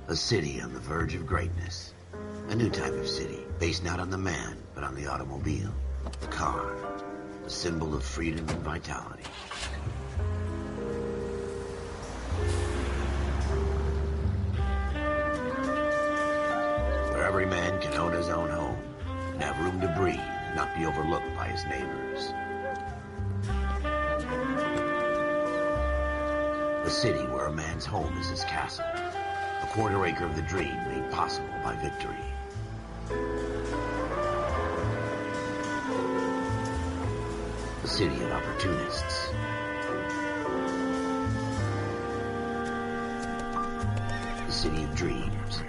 A city on the verge of greatness. A new type of city, based not on the man, but on the automobile. The car. The symbol of freedom and vitality. Where every man can own his own home and have room to breathe and not be overlooked by his neighbors. A city where a man's home is his castle. A quarter acre of the dream made possible by victory. A city of opportunists. A city of dreams,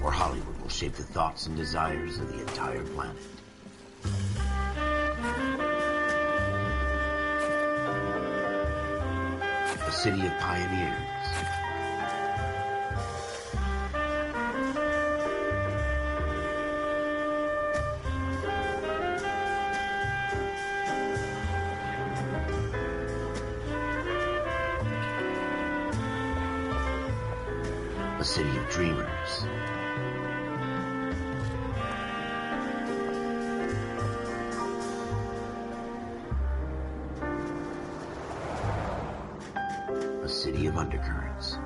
where Hollywood will shape the thoughts and desires of the entire planet. A city of pioneers. A city of dreamers. A city of undercurrents,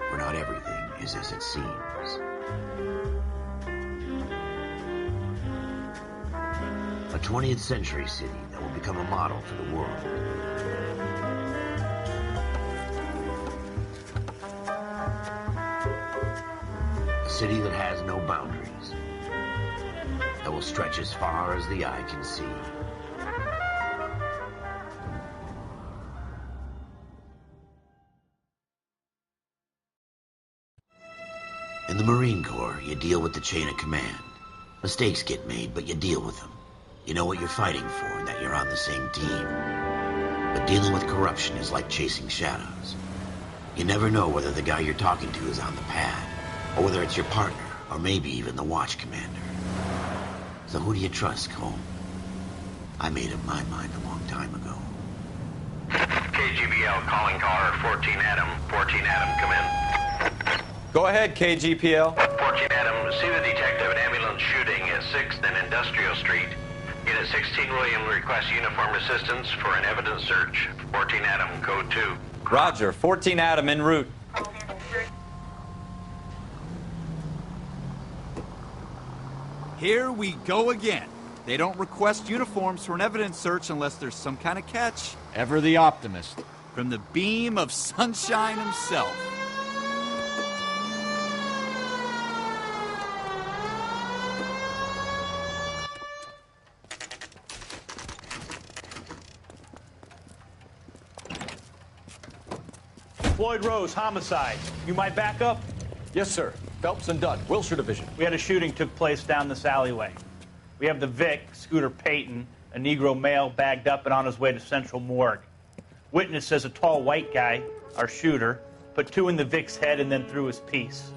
where not everything is as it seems. A 20th century city that will become a model for the world. A city that has no boundaries, that will stretch as far as the eye can see. In the Marine Corps, you deal with the chain of command. Mistakes get made, but you deal with them. You know what you're fighting for and that you're on the same team. But dealing with corruption is like chasing shadows. You never know whether the guy you're talking to is on the pad, or whether it's your partner, or maybe even the watch commander. So who do you trust, Cole? I made up my mind a long time ago. KGBL calling caller 14 Adam. 14 Adam, come in. Go ahead, KGPL. 14 Adam, see the detective, an ambulance shooting at 6th and Industrial Street. Unit 16 William requests uniform assistance for an evidence search. 14 Adam, code 2. Roger, 14 Adam en route. Here we go again. They don't request uniforms for an evidence search unless there's some kind of catch. Ever the optimist. From the beam of sunshine himself. Floyd Rose, homicide. You might back up? Yes, sir. Phelps and Dunn, Wilshire Division. We had a shooting took place down this alleyway. We have the Vic, Scooter Payton, a Negro male bagged up and on his way to Central Morgue. Witness says a tall white guy, our shooter, put 2 in the Vic's head and then threw his piece.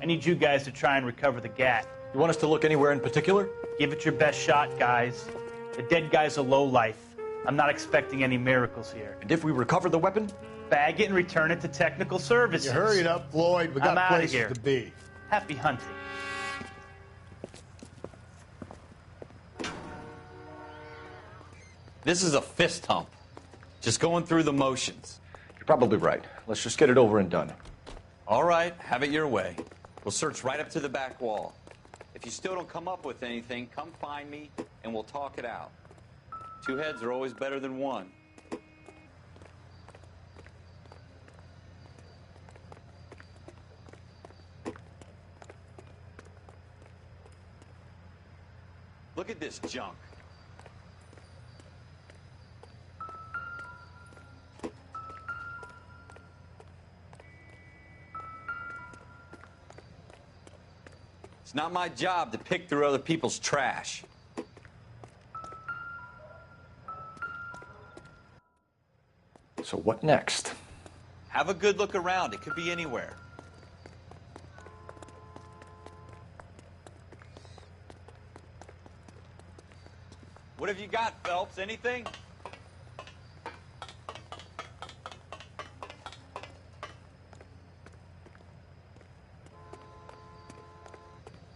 I need you guys to try and recover the gat. You want us to look anywhere in particular? Give it your best shot, guys. The dead guy's a lowlife. I'm not expecting any miracles here. And if we recover the weapon? Bag it and return it to technical services. You hurried up, Floyd. We got I'm places here. to be. Happy hunting. This is a fist hump. Just going through the motions. You're probably right. Let's just get it over and done. All right, have it your way. We'll search right up to the back wall. If you still don't come up with anything, come find me and we'll talk it out. 2 heads are always better than 1. Look at this junk. It's not my job to pick through other people's trash. So what next? Have a good look around. It could be anywhere. What have you got, Phelps? Anything?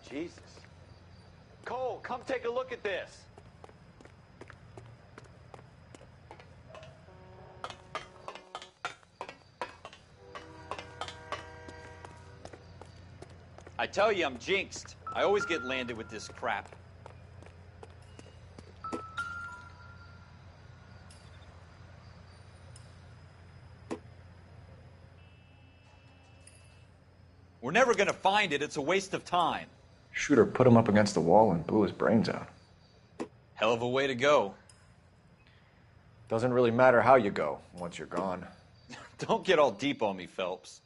Jesus. Cole, come take a look at this. I tell you, I'm jinxed. I always get landed with this crap. We're never gonna find it. It's a waste of time. Shooter put him up against the wall and blew his brains out. Hell of a way to go. Doesn't really matter how you go once you're gone. Don't get all deep on me, Phelps.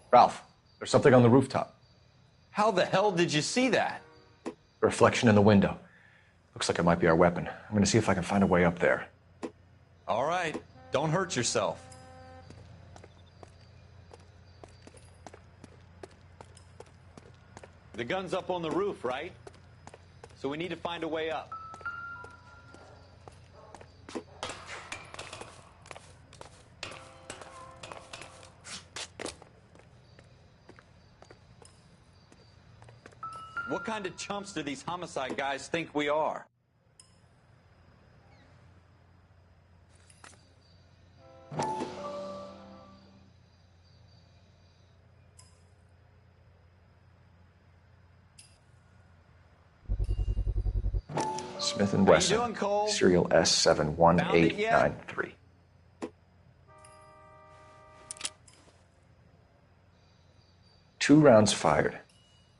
Ralph, there's something on the rooftop. How the hell did you see that? A reflection in the window. Looks like it might be our weapon. I'm gonna see if I can find a way up there. All right. Don't hurt yourself. The gun's up on the roof, right? So we need to find a way up. What kind of chumps do these homicide guys think we are? Smith & How you Wesson, doing, Cole? serial Found it S71893. Two rounds fired.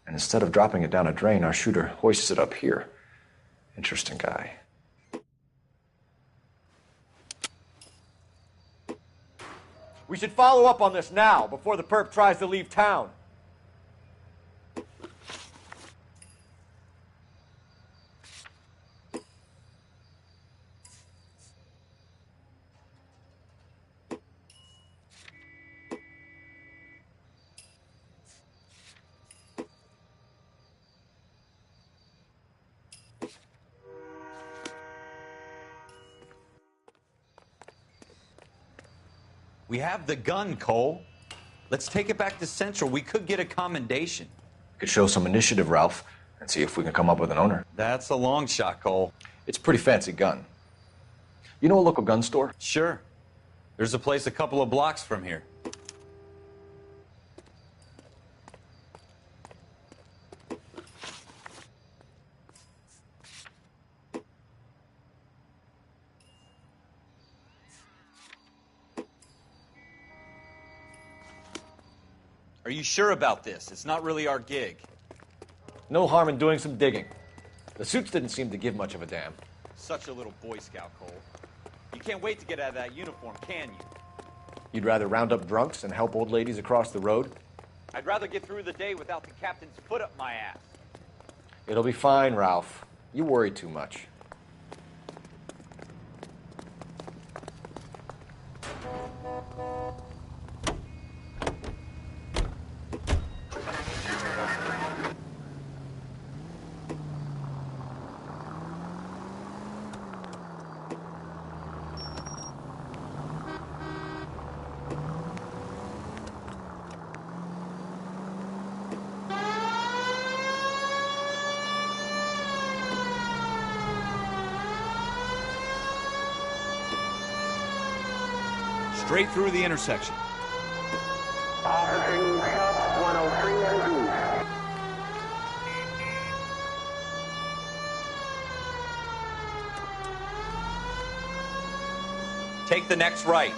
And instead of dropping it down a drain, our shooter hoists it up here. Interesting guy. We should follow up on this now, before the perp tries to leave town. We have the gun, Cole. Let's take it back to Central. We could get a commendation. We could show some initiative, Ralph, and see if we can come up with an owner. That's a long shot, Cole. It's a pretty fancy gun. You know a local gun store? Sure. There's a place a couple of blocks from here. Are you sure about this? It's not really our gig. No harm in doing some digging. The suits didn't seem to give much of a damn. Such a little Boy Scout, Cole. You can't wait to get out of that uniform, can you? You'd rather round up drunks and help old ladies across the road? I'd rather get through the day without the captain's foot up my ass. It'll be fine, Ralph. You worry too much. Straight through the intersection. Officing shop 103 and east. Take the next right.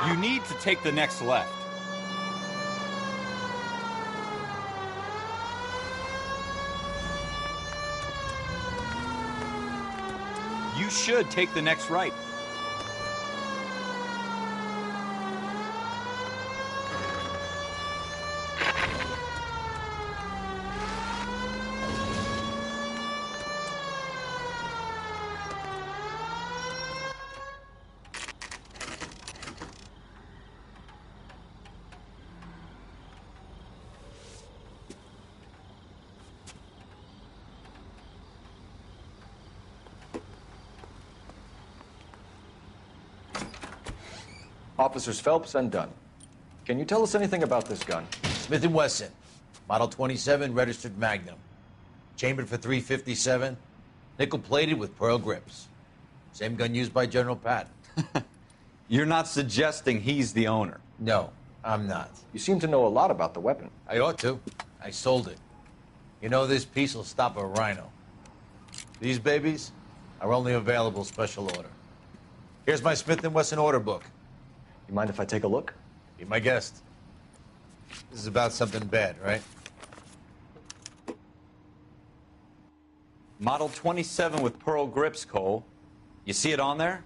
You need to take the next left. You should take the next right. Officers Phelps and Dunn. Can you tell us anything about this gun? Smith & Wesson, Model 27, registered Magnum. Chambered for .357, nickel-plated with pearl grips. Same gun used by General Patton. You're not suggesting he's the owner? No, I'm not. You seem to know a lot about the weapon. I ought to. I sold it. You know, this piece will stop a rhino. These babies are only available special order. Here's my Smith & Wesson order book. You mind if I take a look? Be my guest. This is about something bad, right? Model 27 with pearl grips, Cole. You see it on there?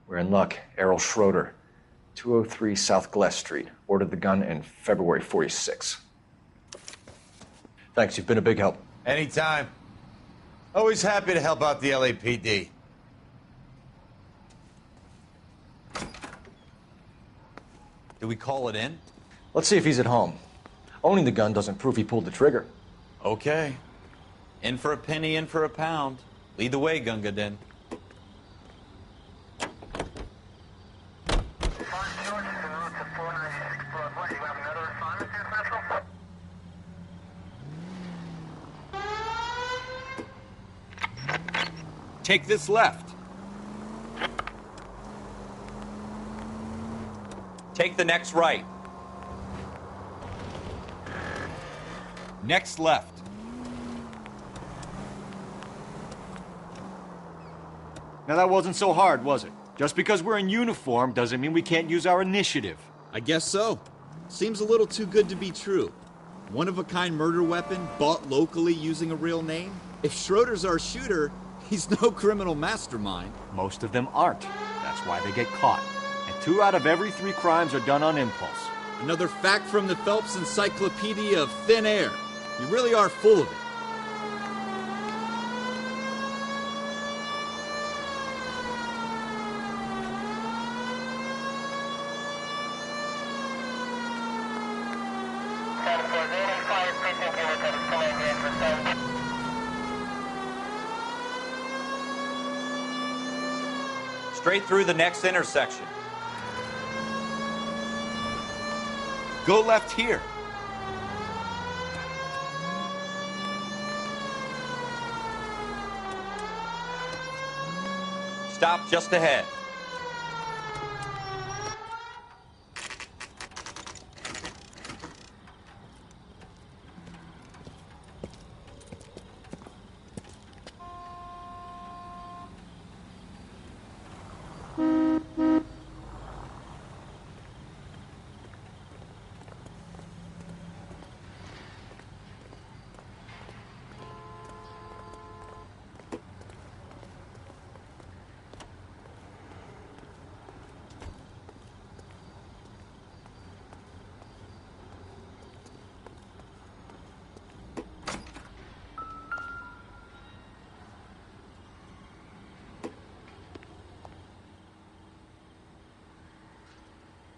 We're in luck. Errol Schroeder, 203 South Glass Street. Ordered the gun in February '46. Thanks, you've been a big help. Anytime. Always happy to help out the LAPD. Do we call it in? Let's see if he's at home. Owning the gun doesn't prove he pulled the trigger. Okay. In for a penny, in for a pound. Lead the way, Gunga Din. Take this left. Take the next right. Next left. Now that wasn't so hard, was it? Just because we're in uniform doesn't mean we can't use our initiative. I guess so. Seems a little too good to be true. One-of-a-kind murder weapon bought locally using a real name? If Schroeder's our shooter, he's no criminal mastermind. Most of them aren't. That's why they get caught. And 2 out of every 3 crimes are done on impulse. Another fact from the Phelps Encyclopedia of Thin Air. You really are full of it. Straight through the next intersection. Go left here. Stop just ahead.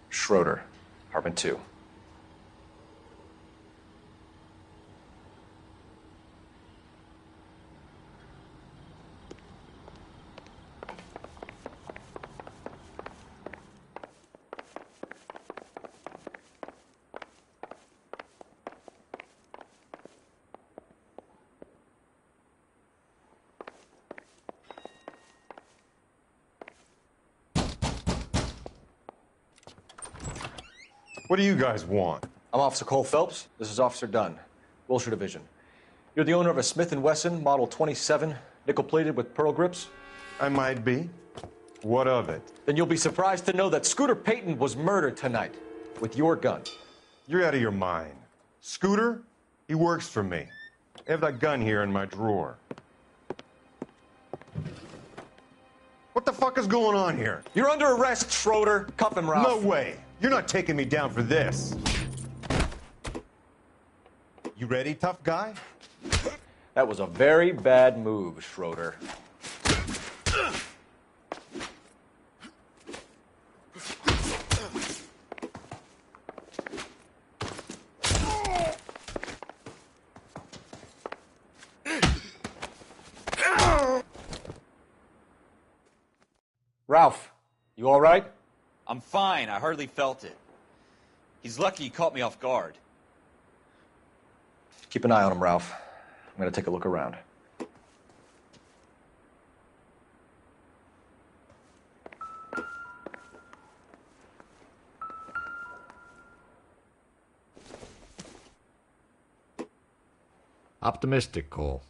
Schroeder, apartment 2. What do you guys want? I'm Officer Cole Phelps. This is Officer Dunn, Wilshire Division. You're the owner of a Smith & Wesson Model 27, nickel-plated with pearl grips? I might be. What of it? Then you'll be surprised to know that Scooter Payton was murdered tonight with your gun. You're out of your mind. Scooter? He works for me. I have that gun here in my drawer. What the fuck is going on here? You're under arrest, Schroeder. Cuff him, Ralph. No way. You're not taking me down for this. You ready, tough guy? That was a very bad move, Schroeder. Ralph, you all right? I'm fine. I hardly felt it. He's lucky he caught me off guard. Keep an eye on him, Ralph. I'm going to take a look around. Optimistic, Cole.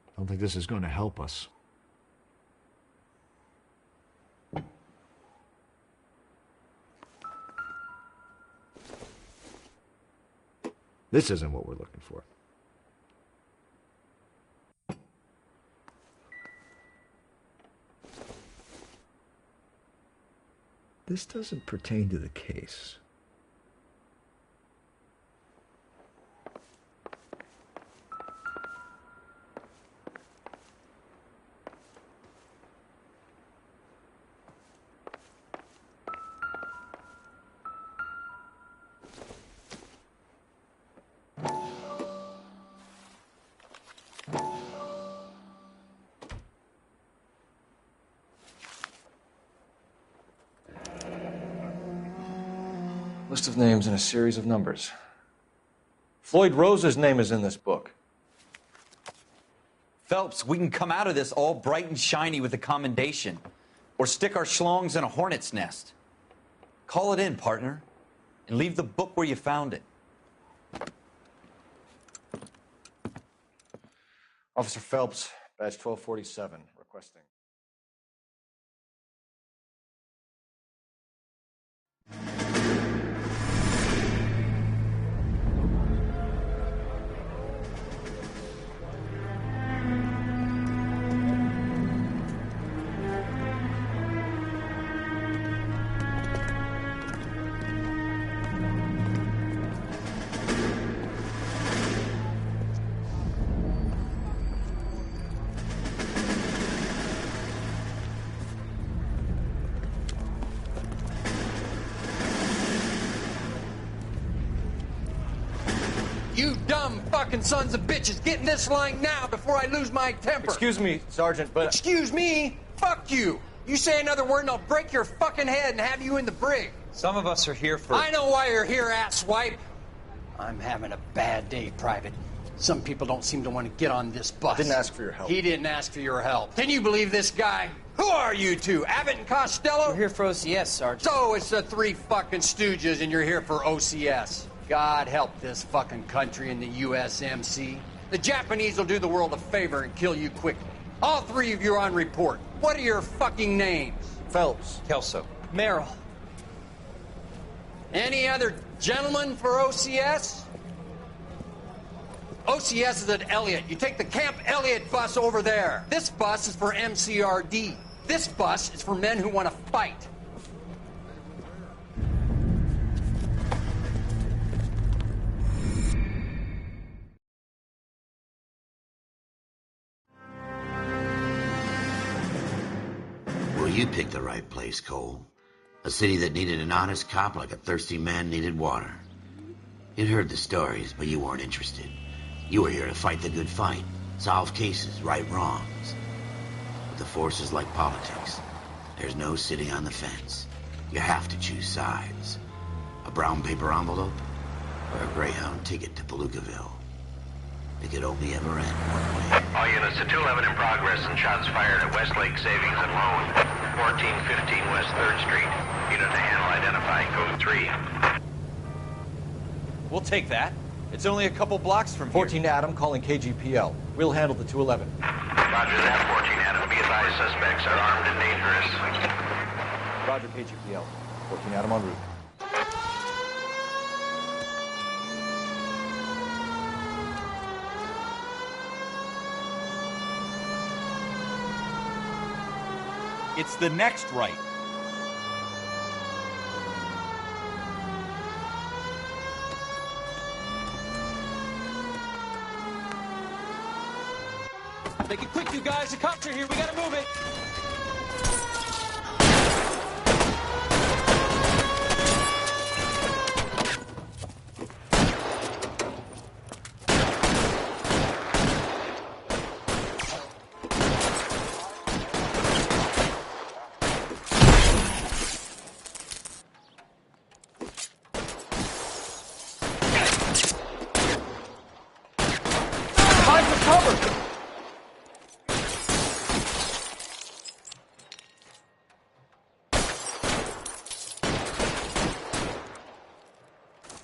I don't think this is going to help us. This isn't what we're looking for. This doesn't pertain to the case. List of names and a series of numbers. Floyd Rose's name is in this book. Phelps, we can come out of this all bright and shiny with a commendation. Or stick our schlongs in a hornet's nest. Call it in, partner. And leave the book where you found it. Officer Phelps, badge 1247, requesting. You dumb fucking sons of bitches, get in this line now before I lose my temper. Excuse me, Sergeant, but... Excuse me? Fuck you. You say another word and I'll break your fucking head and have you in the brig. Some of us are here for... I know why you're here, asswipe. I'm having a bad day, Private. Some people don't seem to want to get on this bus. I didn't ask for your help. He didn't ask for your help. Can you believe this guy? Who are you two? Abbott and Costello? We're here for OCS, Sergeant. So it's the three fucking stooges and you're here for OCS. God help this fucking country and the USMC. The Japanese will do the world a favor and kill you quickly. All three of you are on report. What are your fucking names? Phelps. Kelso. Merrill. Any other gentlemen for OCS? OCS is at Elliott. You take the Camp Elliott bus over there. This bus is for MCRD. This bus is for men who want to fight. Well, you picked the right place, Cole. A city that needed an honest cop like a thirsty man needed water. You'd heard the stories, but you weren't interested. You were here to fight the good fight, solve cases, right wrongs. But the force is like politics. There's no sitting on the fence. You have to choose sides. A brown paper envelope or a Greyhound ticket to Palookaville. It could only ever end one way. All units to 211 in progress and shots fired at Westlake Savings and Loan, 1415 West 3rd Street. Unit to handle identifying code 3. We'll take that. It's only a couple blocks from here. 14 Adam calling KGPL. We'll handle the 211. Roger that, 14 Adam. Be advised, suspects are armed and dangerous. Roger, KGPL. 14 Adam en route. It's the next right. Make it quick, you guys. The cops are here. We gotta move it.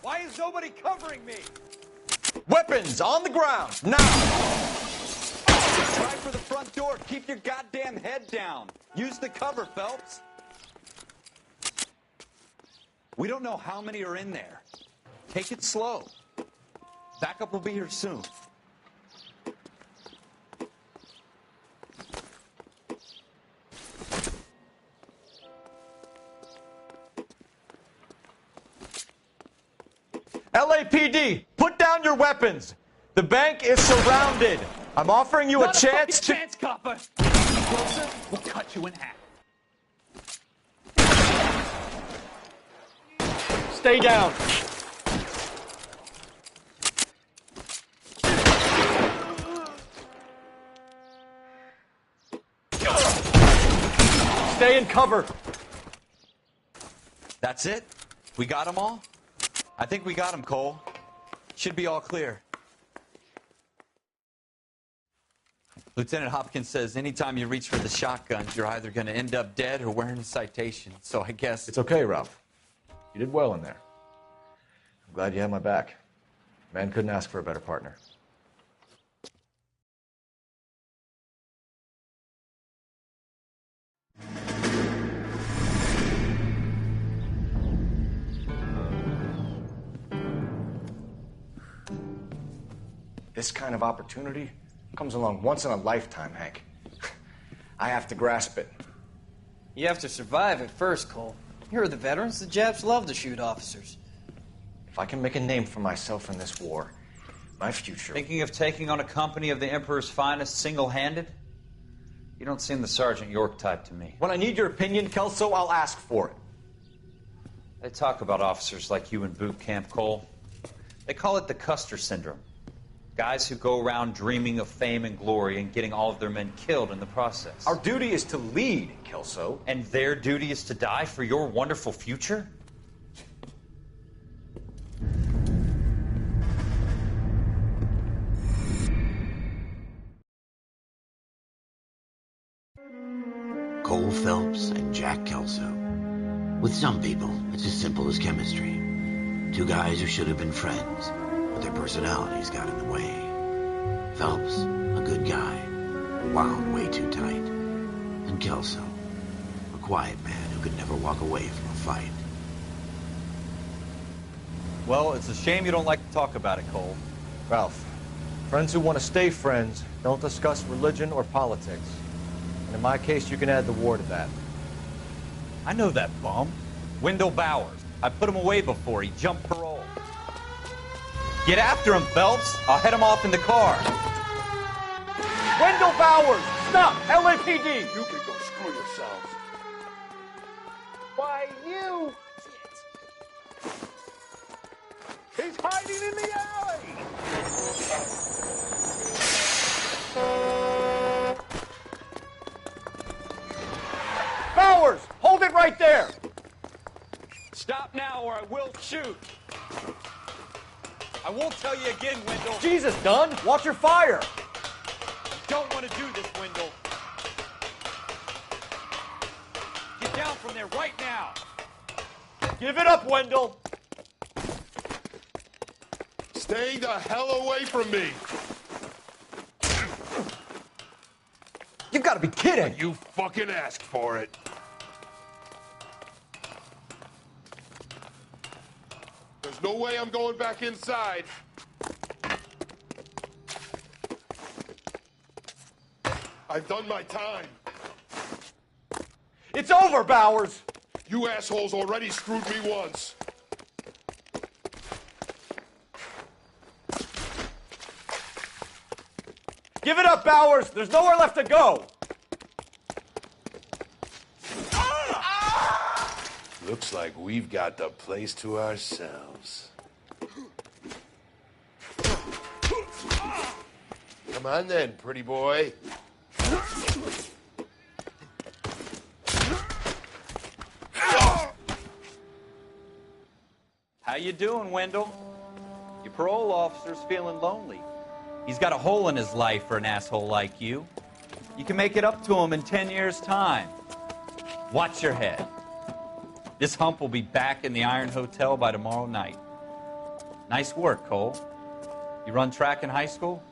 Why is nobody covering me? Weapons on the ground, now! Try for the front door. Keep your goddamn head down. Use the cover, Phelps. We don't know how many are in there. Take it slow. Backup will be here soon. LAPD, put down your weapons. The bank is surrounded. I'm offering you a chance to... chance, copper. Closer, we'll cut you in half. Stay down. Stay in cover. That's it? We got them all? I think we got them, Cole. Should be all clear. Lieutenant Hopkins says anytime you reach for the shotguns, you're either going to end up dead or wearing a citation. So I guess... It's okay, Ralph. You did well in there. I'm glad you had my back. Man couldn't ask for a better partner. This kind of opportunity comes along once in a lifetime, Hank. I have to grasp it. You have to survive it first, Cole. Here are the veterans. The Japs love to shoot officers. If I can make a name for myself in this war, my future... Thinking of taking on a company of the Emperor's finest single-handed? You don't seem the Sergeant York type to me. When I need your opinion, Kelso, I'll ask for it. They talk about officers like you in boot camp, Cole. They call it the Custer syndrome. Guys who go around dreaming of fame and glory and getting all of their men killed in the process. Our duty is to lead, Kelso. And their duty is to die for your wonderful future? Cole Phelps and Jack Kelso. With some people, it's as simple as chemistry. Two guys who should have been friends, but their personalities got in the way. Phelps, a good guy, wound way too tight. And Kelso, a quiet man who could never walk away from a fight. Well, it's a shame you don't like to talk about it, Cole. Ralph, friends who want to stay friends don't discuss religion or politics. And in my case, you can add the war to that. I know that bum. Wendell Bowers. I put him away before. He jumped parole. Get after him, Phelps. I'll head him off in the car. Wendell Bowers! Stop! LAPD! You can go screw yourselves. Why, you... He's hiding in the alley! Bowers! right there! Stop now or I will shoot. I won't tell you again, Wendell. Jesus, Dunn, watch your fire! Don't want to do this, Wendell. Get down from there right now. Give it up, Wendell! Stay the hell away from me! You've got to be kidding! You fucking asked for it. There's no way I'm going back inside. I've done my time. It's over, Bowers! You assholes already screwed me once. Give it up, Bowers! There's nowhere left to go! Looks like we've got the place to ourselves. Come on then, pretty boy. How you doing, Wendell? Your parole officer's feeling lonely. He's got a hole in his life for an asshole like you. You can make it up to him in 10 years' time. Watch your head. This hump will be back in the Iron Hotel by tomorrow night. Nice work, Cole. You run track in high school?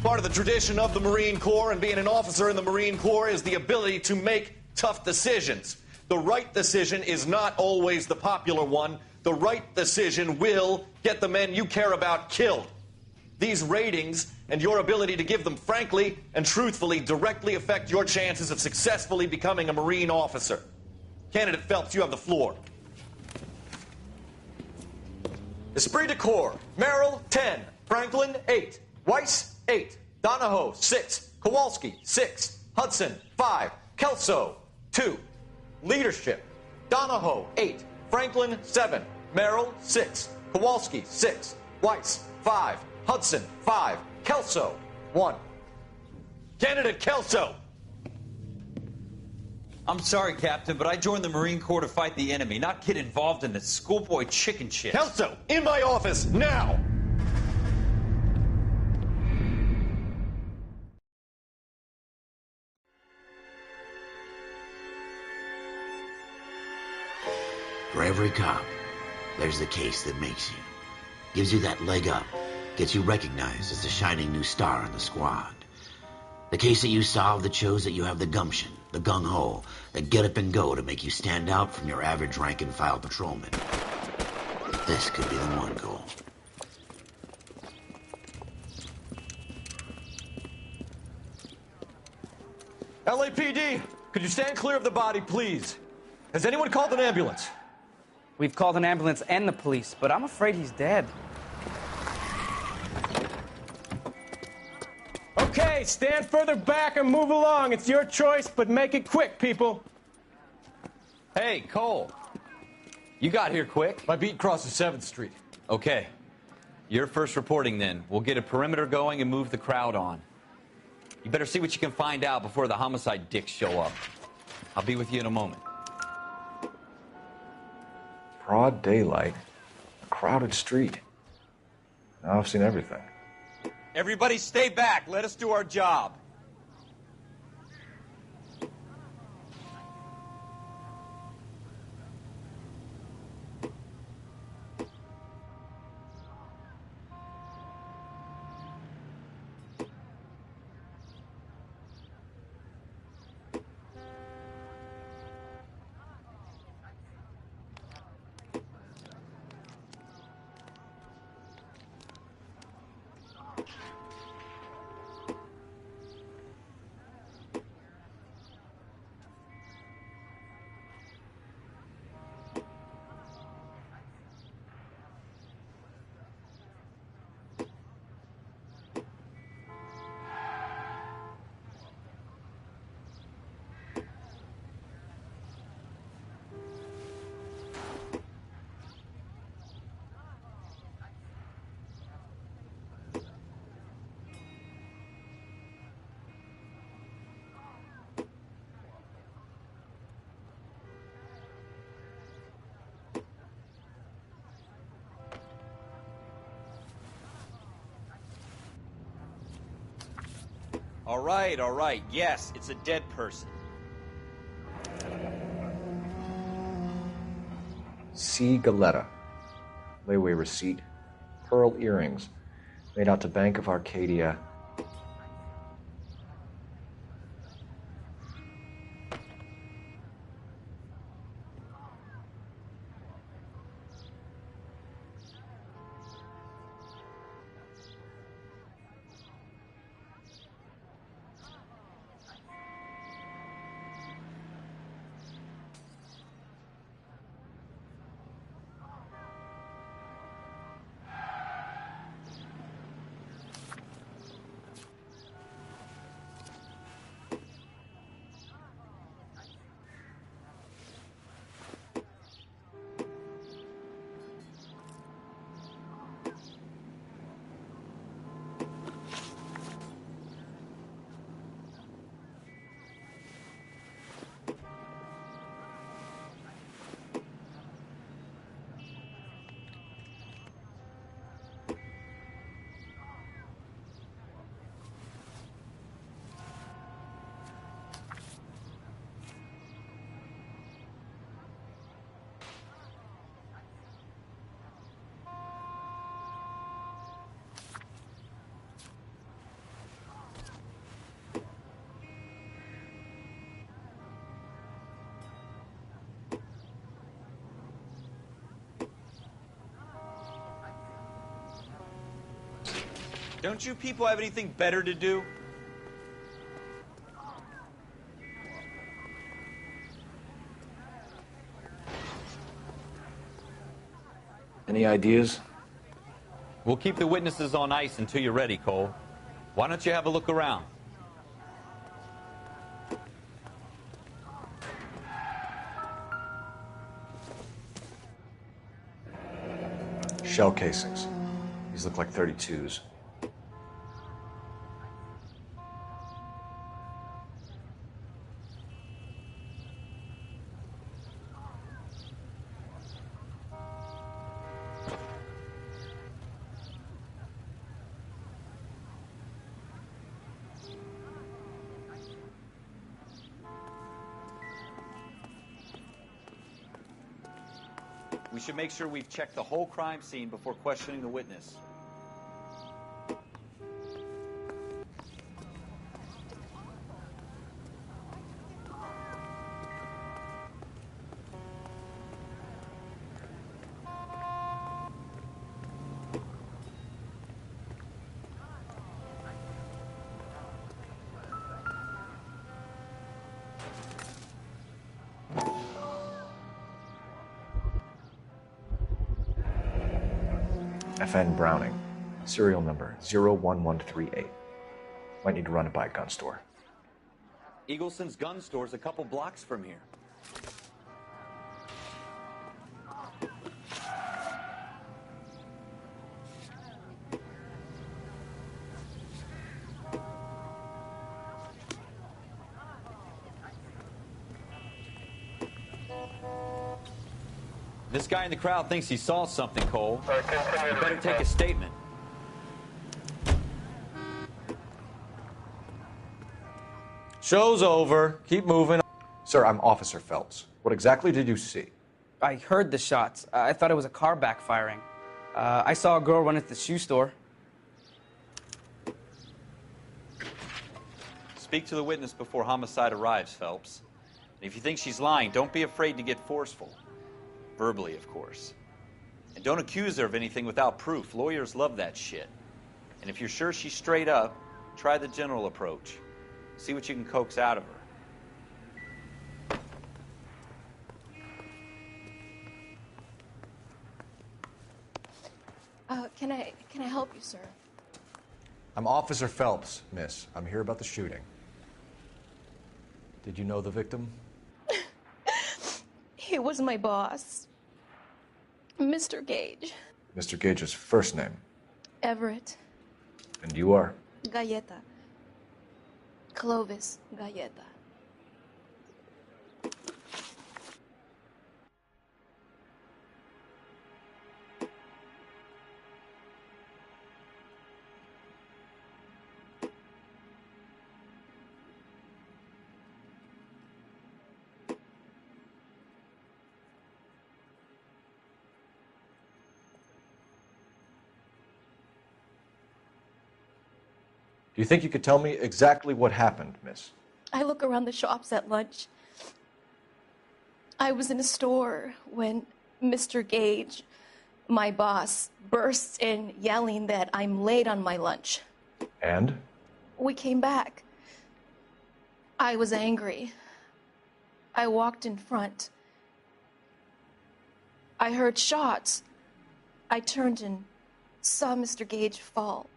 Part of the tradition of the Marine Corps and being an officer in the Marine Corps is the ability to make tough decisions. The right decision is not always the popular one. The right decision will get the men you care about killed. These ratings and your ability to give them frankly and truthfully directly affect your chances of successfully becoming a Marine officer. Candidate Phelps, you have the floor. Esprit de Corps, Merrill, 10. Franklin, 8. Weiss, 8. Donahoe, 6. Kowalski, 6. Hudson, 5. Kelso, 2. Leadership, Donahoe, 8. Franklin, 7. Merrill, 6. Kowalski, 6. Weiss, 5. Hudson, 5. Kelso, 1. Candidate Kelso. I'm sorry, Captain, but I joined the Marine Corps to fight the enemy, not get involved in this schoolboy chicken shit. Kelso, in my office, now! For every cop, there's the case that makes you. Gives you that leg up. Gets you recognized as the shining new star in the squad. The case that you solved that shows that you have the gumption, the gung-ho, the get up and go to make you stand out from your average rank-and-file patrolman. This could be the one, Cole. LAPD, could you stand clear of the body, please? Has anyone called an ambulance? We've called an ambulance and the police, but I'm afraid he's dead. Okay, stand further back and move along. It's your choice, but make it quick, people. Hey, Cole. You got here quick. My beat crosses 7th Street. Okay. You're first reporting then. We'll get a perimeter going and move the crowd on. You better see what you can find out before the homicide dicks show up. I'll be with you in a moment. Broad daylight, a crowded street. Now I've seen everything. Everybody stay back. Let us do our job. All right. Yes, it's a dead person. C. Galetta. Layaway receipt. Pearl earrings. Made out to Bank of Arcadia. Don't you people have anything better to do? Any ideas? We'll keep the witnesses on ice until you're ready, Cole. Why don't you have a look around? Shell casings. These look like 32s. We should make sure we've checked the whole crime scene before questioning the witness. FN Browning. Serial number 01138. Might need to run it by a gun store. Eagleson's gun store's a couple blocks from here. This guy in the crowd thinks he saw something, Cole. You better take a statement. Show's over. Keep moving. Sir, I'm Officer Phelps. What exactly did you see? I heard the shots. I thought it was a car backfiring. I saw a girl run into the shoe store. Speak to the witness before homicide arrives, Phelps. And if you think she's lying, don't be afraid to get forceful. Verbally, of course. And don't accuse her of anything without proof. Lawyers love that shit. And if you're sure she's straight up, try the general approach. See what you can coax out of her. Can I help you, sir? I'm Officer Phelps, miss. I'm here about the shooting. Did you know the victim? He was my boss, Mr. Gage. Mr. Gage's first name. Everett. And you are? Galleta. Clovis Galleta. Do you think you could tell me exactly what happened, miss? I look around the shops at lunch. I was in a store when Mr. Gage, my boss, bursts in yelling that I'm late on my lunch. And? We came back. I was angry. I walked in front. I heard shots. I turned and saw Mr. Gage fall.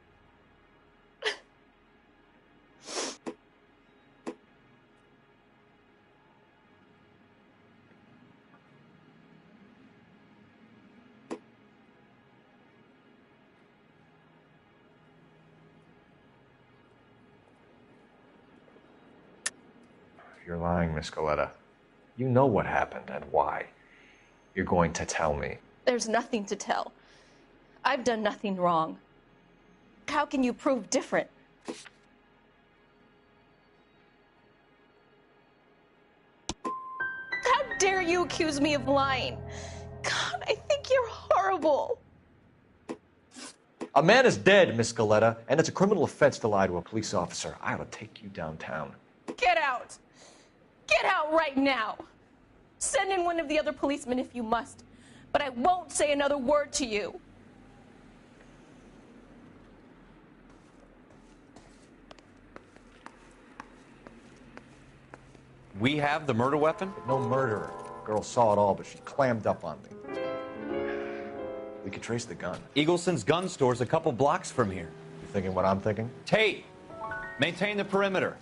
You're lying, Miss Coletta. You know what happened and why. You're going to tell me. There's nothing to tell. I've done nothing wrong. How can you prove different? How dare you accuse me of lying? God, I think you're horrible. A man is dead, Miss Coletta, and it's a criminal offense to lie to a police officer. I ought to take you downtown. Get out! Get out right now! Send in one of the other policemen if you must, but I won't say another word to you. We have the murder weapon? No murderer. Girl saw it all, but she clammed up on me. We could trace the gun. Eagleson's gun store's a couple blocks from here. You thinking what I'm thinking? Tate, maintain the perimeter.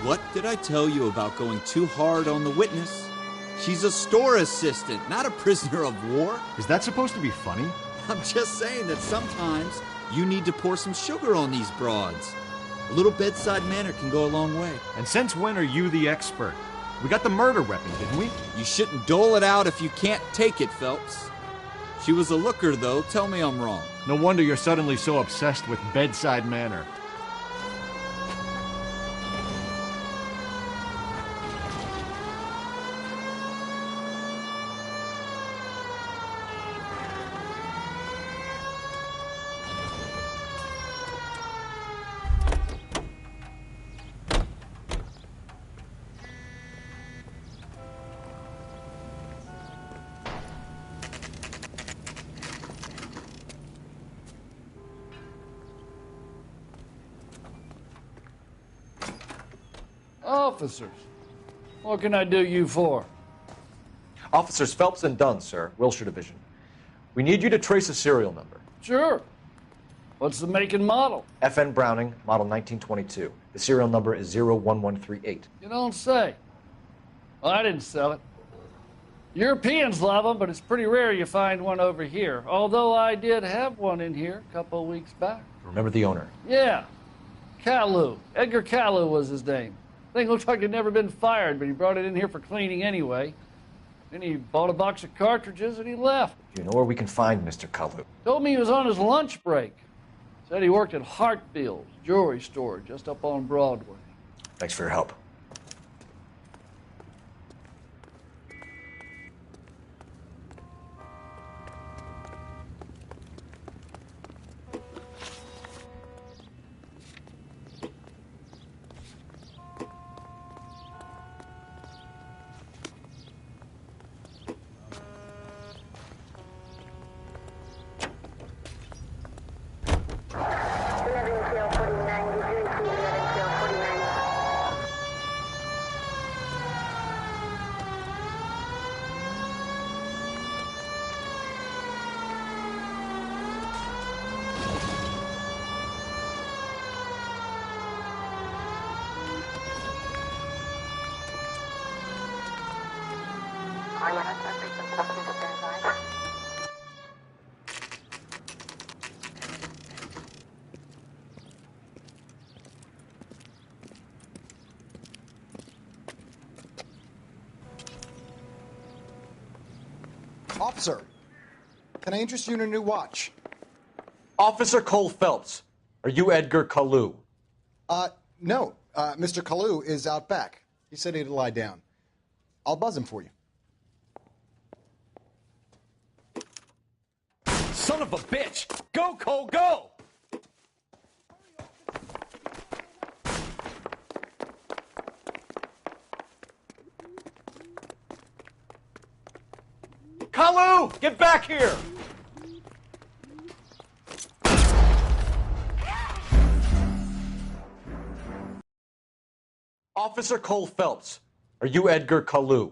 What did I tell you about going too hard on the witness? She's a store assistant, not a prisoner of war. Is that supposed to be funny? I'm just saying that sometimes you need to pour some sugar on these broads. A little bedside manner can go a long way. And since when are you the expert? We got the murder weapon, didn't we? You shouldn't dole it out if you can't take it, Phelps. She was a looker, though. Tell me I'm wrong. No wonder you're suddenly so obsessed with bedside manner. Officers, what can I do you for? Officers Phelps and Dunn, sir, Wilshire Division. We need you to trace a serial number. Sure. What's the make and model? FN Browning, model 1922. The serial number is 01138. You don't say. Well, I didn't sell it. Europeans love them, but it's pretty rare you find one over here. Although I did have one in here a couple of weeks back. Remember the owner? Yeah. Caillou. Edgar Caillou was his name. Thing looks like it'd never been fired, but he brought it in here for cleaning anyway. Then he bought a box of cartridges and he left. You know where we can find Mr. Caillou? Told me he was on his lunch break. Said he worked at Hartfield's jewelry store just up on Broadway. Thanks for your help. Officer, can I interest you in a new watch? Officer Cole Phelps, are you Edgar Kalu? No. Mr. Kalu is out back. He said he'd lie down. I'll buzz him for you. Son of a bitch! Go, Cole, go! Kalu, get back here! Officer Cole Phelps, are you Edgar Kalu?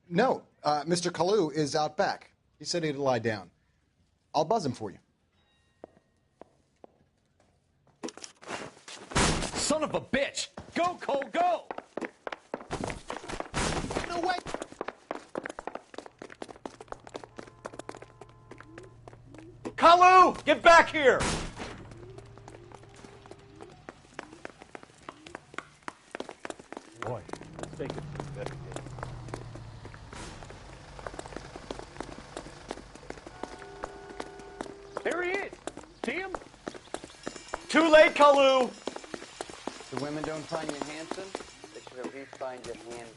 No. Mr. Kalu is out back. He said he'd lie down. I'll buzz him for you. Son of a bitch! Go, Cole, go! No way! Kalu, get back here! Boy, let's take it to investigate. There he is! See him? Too late, Kalu! The women don't find you handsome, they should at least find you handy.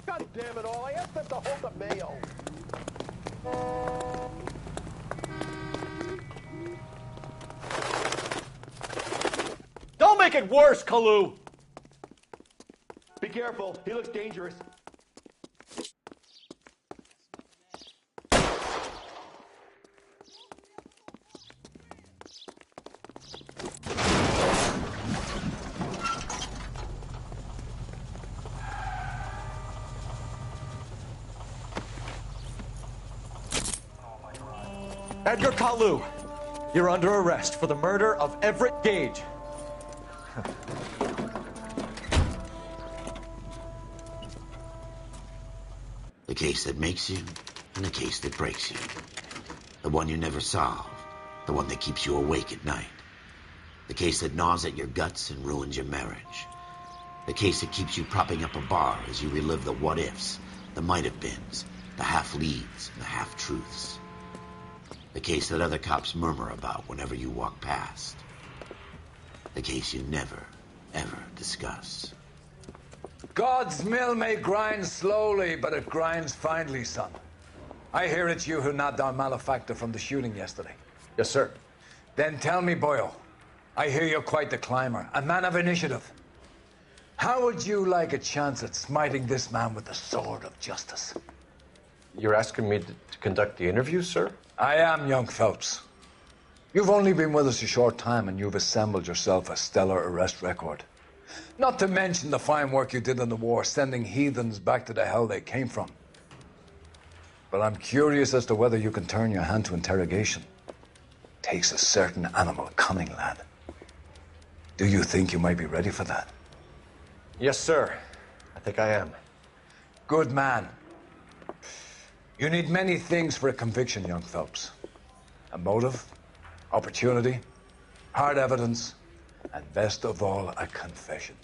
God damn it all, I asked them to hold the mayo. Don't make it worse, Kalu! Be careful, he looks dangerous. Edgar Kalu, you're under arrest for the murder of Everett Gage. The case that makes you, and the case that breaks you. The one you never solve, the one that keeps you awake at night. The case that gnaws at your guts and ruins your marriage. The case that keeps you propping up a bar as you relive the what-ifs, the might-have-beens, the half-leads, and the half-truths. The case that other cops murmur about whenever you walk past. The case you never, ever discuss. God's mill may grind slowly, but it grinds finely, son. I hear it's you who nabbed our malefactor from the shooting yesterday. Yes, sir. Then tell me, boyo, I hear you're quite the climber, a man of initiative. How would you like a chance at smiting this man with the sword of justice? You're asking me to conduct the interview, sir? I am, young Phelps. You've only been with us a short time, and you've assembled yourself a stellar arrest record. Not to mention the fine work you did in the war, sending heathens back to the hell they came from. But I'm curious as to whether you can turn your hand to interrogation. Takes a certain animal cunning, lad. Do you think you might be ready for that? Yes, sir. I think I am. Good man. You need many things for a conviction, young Phelps. A motive, opportunity, hard evidence, and best of all, a confession.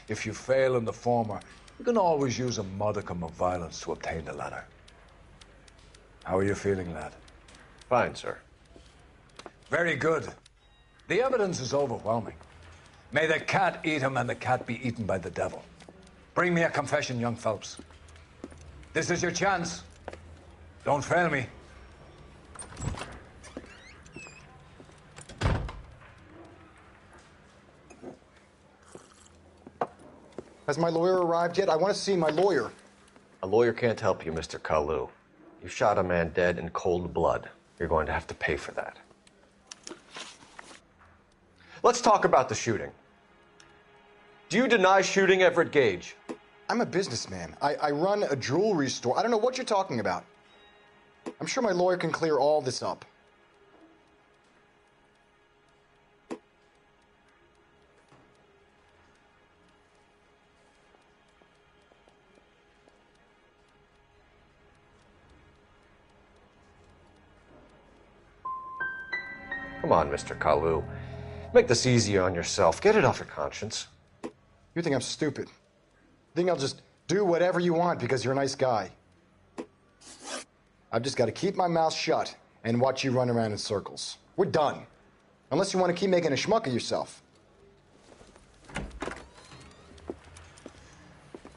If you fail in the former, you can always use a modicum of violence to obtain the latter. How are you feeling, lad? Fine, sir. Very good. The evidence is overwhelming. May the cat eat him and the cat be eaten by the devil. Bring me a confession, young Phelps. This is your chance. Don't fail me. Has my lawyer arrived yet? I want to see my lawyer. A lawyer can't help you, Mr. Kalu. You shot a man dead in cold blood. You're going to have to pay for that. Let's talk about the shooting. Do you deny shooting Everett Gage? I'm a businessman. I run a jewelry store. I don't know what you're talking about. I'm sure my lawyer can clear all this up. Come on, Mr. Kalu. Make this easier on yourself. Get it off your conscience. You think I'm stupid? You think I'll just do whatever you want because you're a nice guy? I've just got to keep my mouth shut and watch you run around in circles. We're done. Unless you want to keep making a schmuck of yourself.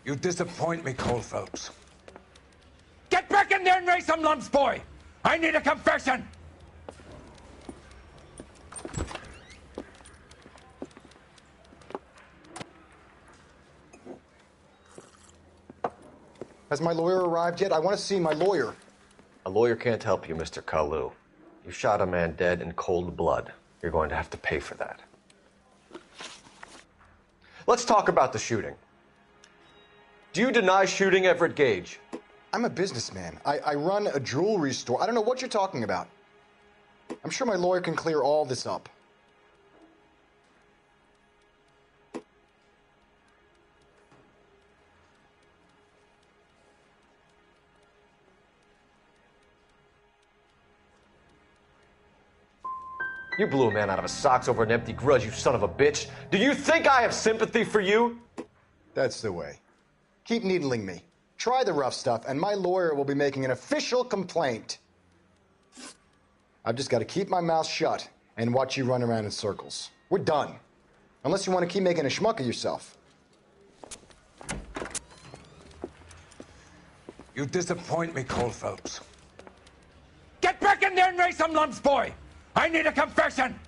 You disappoint me, Cole Phelps. Get back in there and raise some lumps, boy! I need a confession! Has my lawyer arrived yet? I want to see my lawyer. A lawyer can't help you, Mr. Kalu. You shot a man dead in cold blood. You're going to have to pay for that. Let's talk about the shooting. Do you deny shooting Everett Gage? I'm a businessman. I run a jewelry store. I don't know what you're talking about. I'm sure my lawyer can clear all this up. You blew a man out of his socks over an empty grudge, you son of a bitch. Do you think I have sympathy for you? That's the way. Keep needling me. Try the rough stuff, and my lawyer will be making an official complaint. I've just got to keep my mouth shut and watch you run around in circles. We're done. Unless you want to keep making a schmuck of yourself. You disappoint me, Cole Phelps. Get back in there and raise some lumps, boy! I need a confession!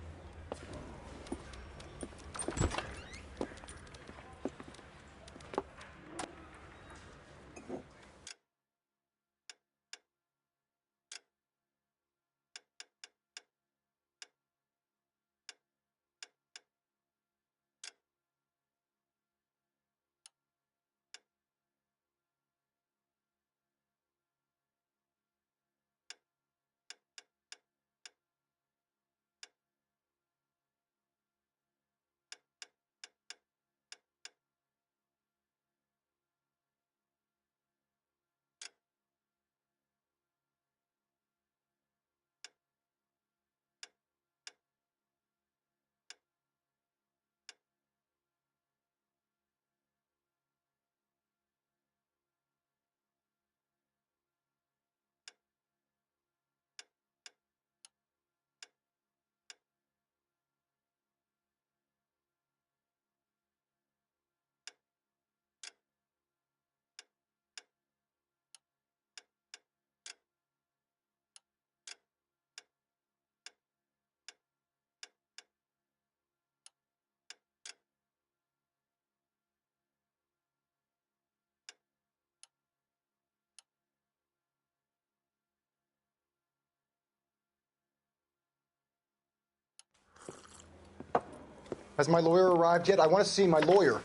Has my lawyer arrived yet? I want to see my lawyer.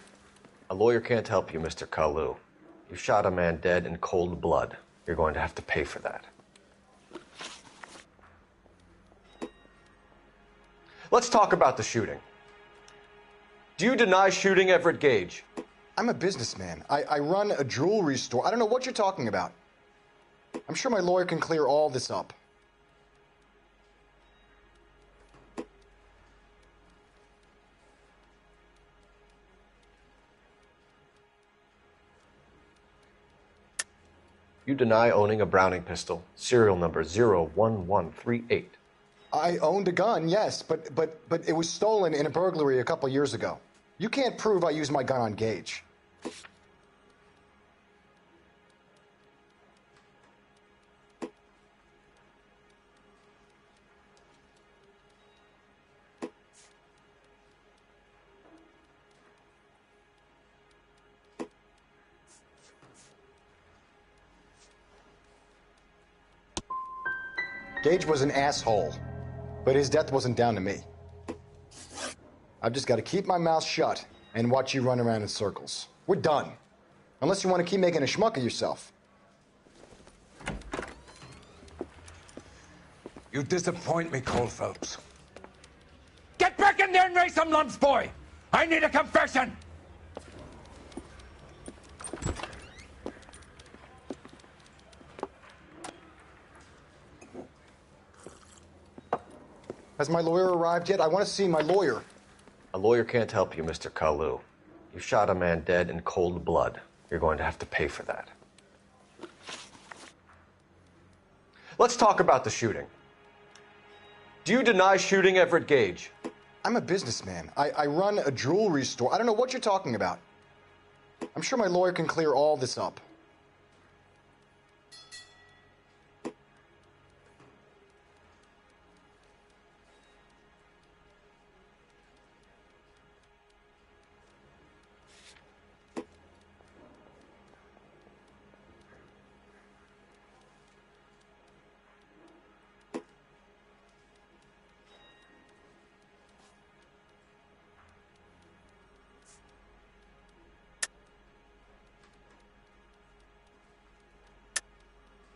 A lawyer can't help you, Mr. Kalu. You shot a man dead in cold blood. You're going to have to pay for that. Let's talk about the shooting. Do you deny shooting Everett Gage? I'm a businessman. I run a jewelry store. I don't know what you're talking about. I'm sure my lawyer can clear all this up. You deny owning a Browning pistol, serial number 01138. I owned a gun, yes, but it was stolen in a burglary a couple years ago. You can't prove I used my gun on Gage. Gage was an asshole, but his death wasn't down to me. I've just got to keep my mouth shut and watch you run around in circles. We're done. Unless you want to keep making a schmuck of yourself. You disappoint me, Cole Phelps. Get back in there and raise some lumps, boy! I need a confession! Has my lawyer arrived yet? I want to see my lawyer. A lawyer can't help you, Mr. Kalu. You shot a man dead in cold blood. You're going to have to pay for that. Let's talk about the shooting. Do you deny shooting Everett Gage? I'm a businessman. I run a jewelry store. I don't know what you're talking about. I'm sure my lawyer can clear all this up.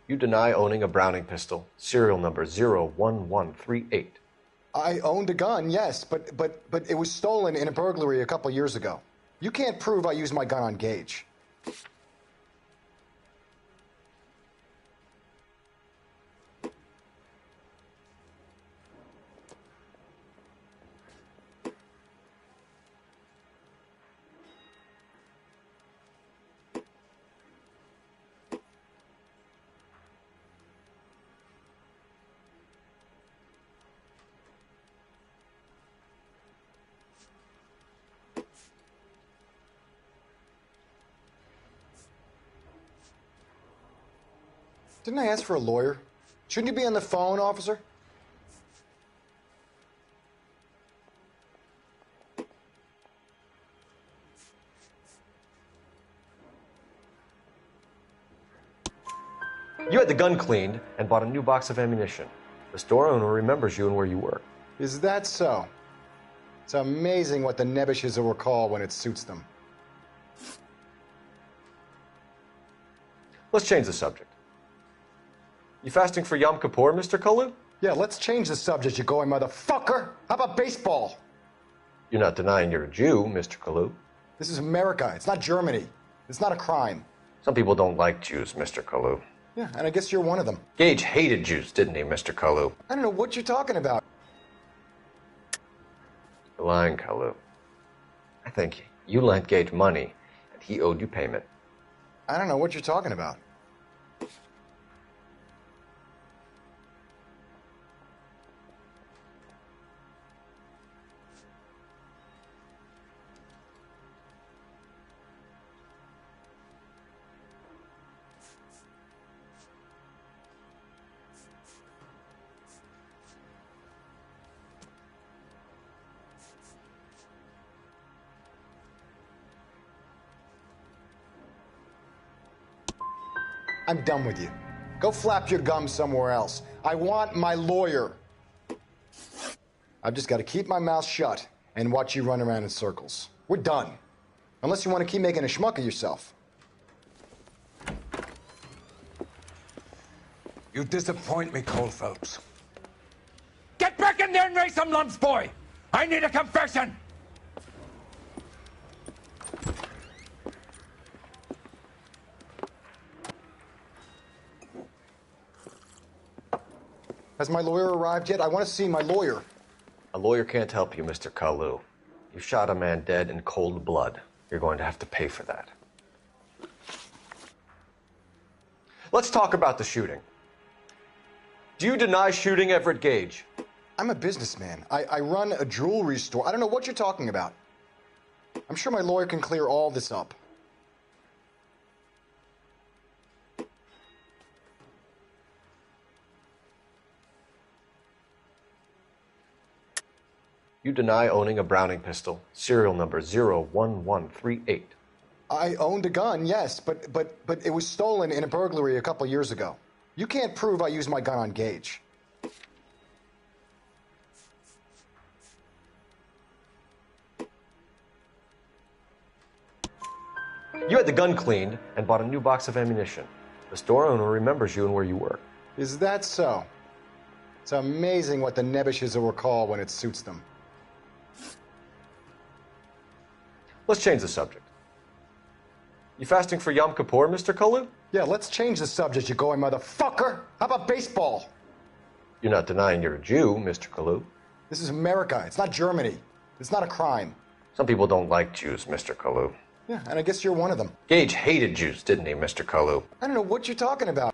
You deny owning a Browning pistol, serial number 01138. I owned a gun, yes, but it was stolen in a burglary a couple years ago. You can't prove I used my gun on Gage. Didn't I ask for a lawyer? Shouldn't you be on the phone, officer? You had the gun cleaned and bought a new box of ammunition. The store owner remembers you and where you work. Is that so? It's amazing what the Nebushes will recall when it suits them. Let's change the subject. You fasting for Yom Kippur, Mr. Kalu? Yeah, let's change the subject, you going motherfucker. How about baseball? You're not denying you're a Jew, Mr. Kalu. This is America. It's not Germany. It's not a crime. Some people don't like Jews, Mr. Kalu. Yeah, and I guess you're one of them. Gage hated Jews, didn't he, Mr. Kalu? I don't know what you're talking about. You're lying, Kalu. I think you lent Gage money, and he owed you payment. I don't know what you're talking about. I'm done with you. Go flap your gums somewhere else. I want my lawyer. I've just got to keep my mouth shut and watch you run around in circles. We're done. Unless you want to keep making a schmuck of yourself. You disappoint me, Cole Phelps. Get back in there and raise some lumps, boy! I need a confession! Has my lawyer arrived yet? I want to see my lawyer. A lawyer can't help you, Mr. Kalu. You shot a man dead in cold blood. You're going to have to pay for that. Let's talk about the shooting. Do you deny shooting Everett Gage? I'm a businessman. I run a jewelry store. I don't know what you're talking about. I'm sure my lawyer can clear all this up. You deny owning a Browning pistol, serial number 01138. I owned a gun, yes, but it was stolen in a burglary a couple years ago. You can't prove I used my gun on Gage. You had the gun cleaned and bought a new box of ammunition. The store owner remembers you and where you work. Is that so? It's amazing what the Nebushes will recall when it suits them. Let's change the subject. You fasting for Yom Kippur, Mr. Kalu? Yeah, let's change the subject, you going motherfucker. How about baseball? You're not denying you're a Jew, Mr. Kalu. This is America. It's not Germany. It's not a crime. Some people don't like Jews, Mr. Kalu. Yeah, and I guess you're one of them. Gage hated Jews, didn't he, Mr. Kalu? I don't know what you're talking about.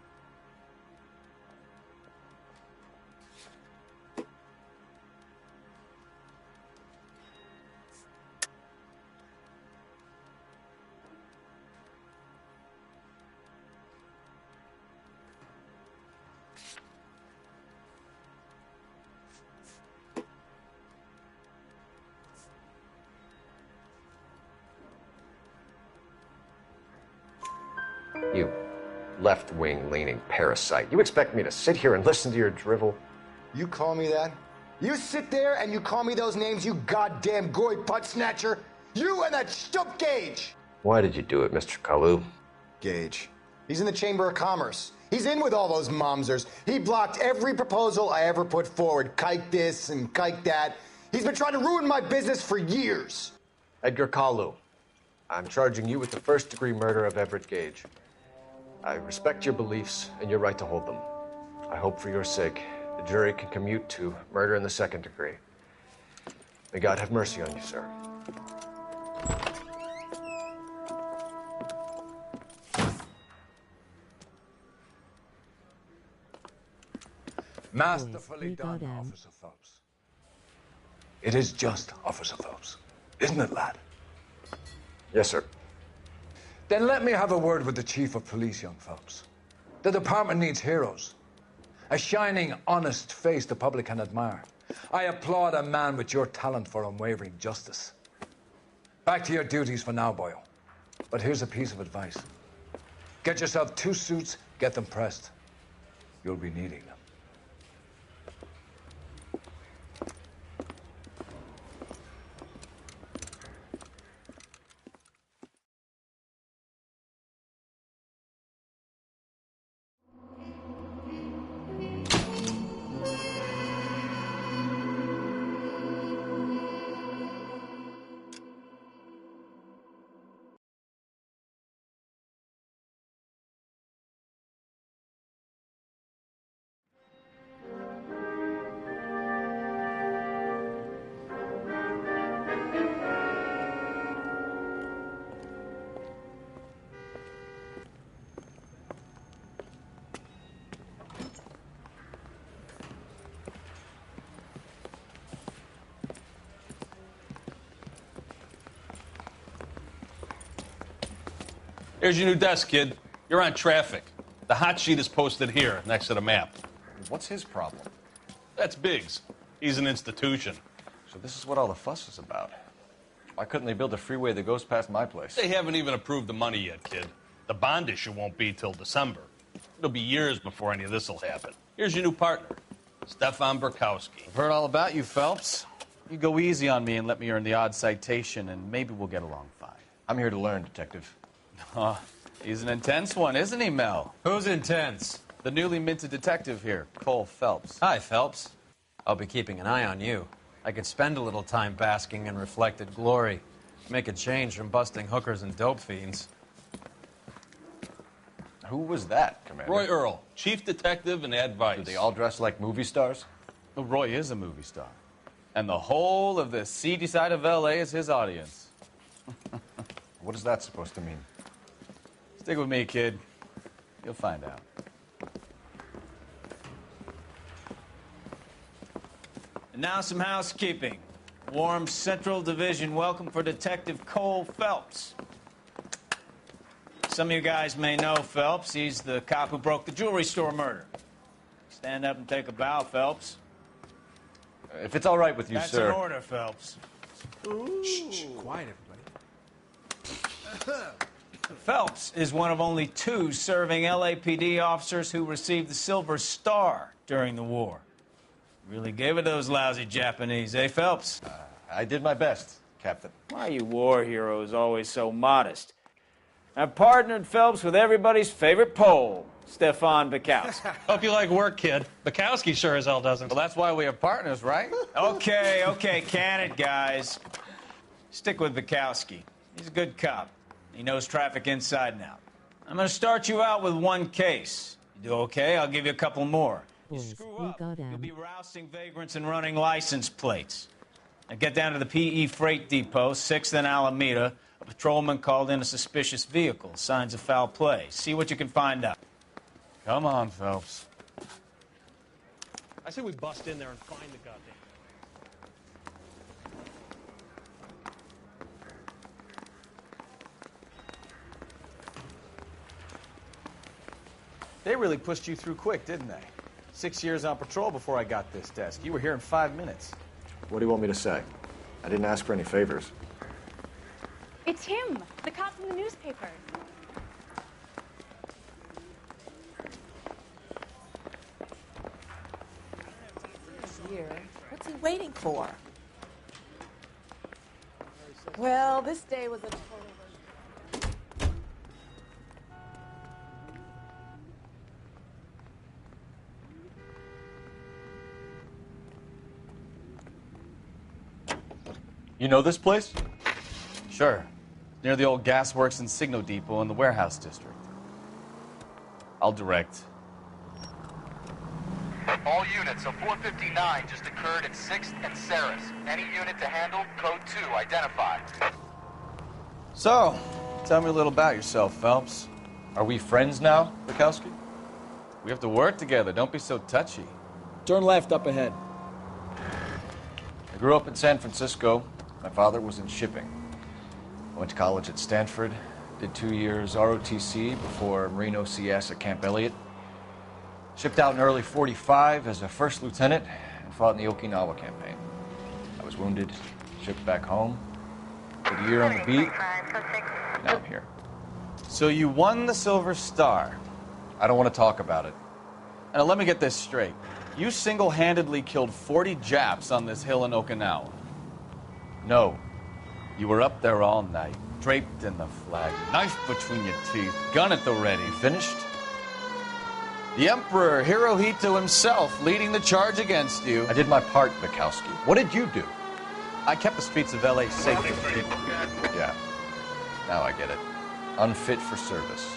You left-wing leaning parasite. You expect me to sit here and listen to your drivel? You call me that? You sit there and you call me those names, you goddamn goy putt snatcher? You and that stup Gage! Why did you do it, Mr. Kalu? Gage. He's in the Chamber of Commerce. He's in with all those momsers. He blocked every proposal I ever put forward. Kike this and kike that. He's been trying to ruin my business for years. Edgar Kalu, I'm charging you with the first-degree murder of Everett Gage. I respect your beliefs and your right to hold them. I hope for your sake the jury can commute to murder in the second degree. May God have mercy on you, sir. Masterfully done, Officer Phelps. It is just, Officer Phelps. Isn't it, lad? Yes, sir. Then let me have a word with the Chief of Police, young Phelps. The department needs heroes. A shining, honest face the public can admire. I applaud a man with your talent for unwavering justice. Back to your duties for now, boyo. But here's a piece of advice. Get yourself 2 suits, get them pressed. You'll be needing them. Here's your new desk, kid. You're on traffic. The hot sheet is posted here, next to the map. What's his problem? That's Biggs. He's an institution. So this is what all the fuss is about. Why couldn't they build a freeway that goes past my place? They haven't even approved the money yet, kid. The bond issue won't be till December. It'll be years before any of this will happen. Here's your new partner, Stefan Burkowski. I've heard all about you, Phelps. You go easy on me and let me earn the odd citation, and maybe we'll get along fine. I'm here to learn, Detective. Oh, he's an intense one, isn't he, Mel? Who's intense? The newly minted detective here, Cole Phelps. Hi, Phelps. I'll be keeping an eye on you. I could spend a little time basking in reflected glory. Make a change from busting hookers and dope fiends. Who was that, Commander? Roy Earl, chief detective and advice. Do they all dress like movie stars? Well, Roy is a movie star. And the whole of the seedy side of L.A. is his audience. What is that supposed to mean? Stick with me, kid. You'll find out. And now some housekeeping. Warm Central Division welcome for Detective Cole Phelps. Some of you guys may know Phelps. He's the cop who broke the jewelry store murder. Stand up and take a bow, Phelps. If it's all right with you, That's sir. That's an order, Phelps. Shh, quiet, everybody. Phelps is one of only 2 serving LAPD officers who received the Silver Star during the war. Really gave it those lousy Japanese, eh, Phelps? I did my best, Captain. Why are you war heroes always so modest? I've partnered Phelps with everybody's favorite Pole, Stefan Burkowski. Hope you like work, kid. Bukowski sure as hell doesn't. Well, that's why we have partners, right? Okay, can it, guys. Stick with Bukowski. He's a good cop. He knows traffic inside and out. I'm going to start you out with 1 case. You do okay, I'll give you a couple more. assholes. Screw We up, got you'll him. be rousting vagrants and running license plates. Now get down to the PE Freight Depot, 6th and Alameda. A patrolman called in a suspicious vehicle. Signs of foul play. See what you can find out. Come on, Phelps. I say we bust in there and find the goddamn. They really pushed you through quick, didn't they? 6 years on patrol before I got this desk. You were here in 5 minutes. What do you want me to say? I didn't ask for any favors. It's him, the cop from the newspaper. Here. What's he waiting for? Well, this day was a total. You know this place? Sure. Near the old gasworks and Signo Depot in the warehouse district. I'll direct. All units, a 459 just occurred at 6th and Saris. Any unit to handle, code 2, identified. So, tell me a little about yourself, Phelps. Are we friends now, Bukowski? We have to work together. Don't be so touchy. Turn left up ahead. I grew up in San Francisco. My father was in shipping. I went to college at Stanford, did 2 years ROTC before Marine OCS at Camp Elliott. Shipped out in early '45 as a first lieutenant and fought in the Okinawa campaign. I was wounded, shipped back home, did a year on the beat, now I'm here. So you won the Silver Star. I don't want to talk about it. Now let me get this straight. You single-handedly killed 40 Japs on this hill in Okinawa. No. You were up there all night, draped in the flag, knife between your teeth, gun at the ready. Finished? The Emperor Hirohito himself leading the charge against you. I did my part, Bukowski. What did you do? I kept the streets of L.A. safe for the people. Yeah. Now I get it. Unfit for service.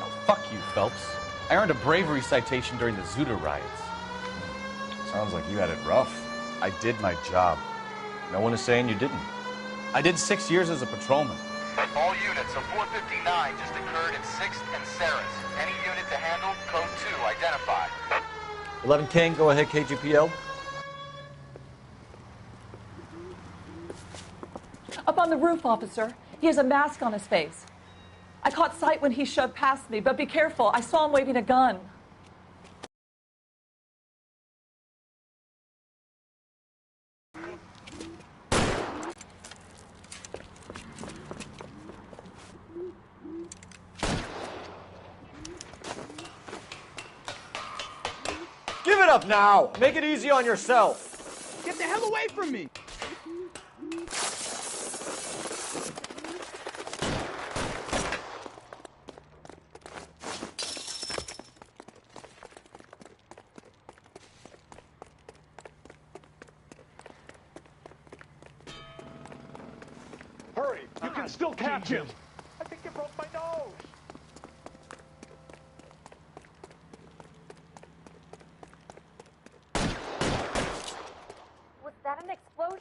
Now, fuck you, Phelps. I earned a bravery citation during the Zuda riots. Sounds like you had it rough. I did my job. No one is saying you didn't. I did 6 years as a patrolman. All units, a 459 just occurred at 6th and Saris. Any unit to handle, code 2, identified. 11 King, go ahead, KGPL. Up on the roof, officer. He has a mask on his face. I caught sight when he shoved past me, but be careful. I saw him waving a gun. Give it up now! Make it easy on yourself! Get the hell away from me! Hurry! You can still catch him! I think you broke my nose! Was that an explosion?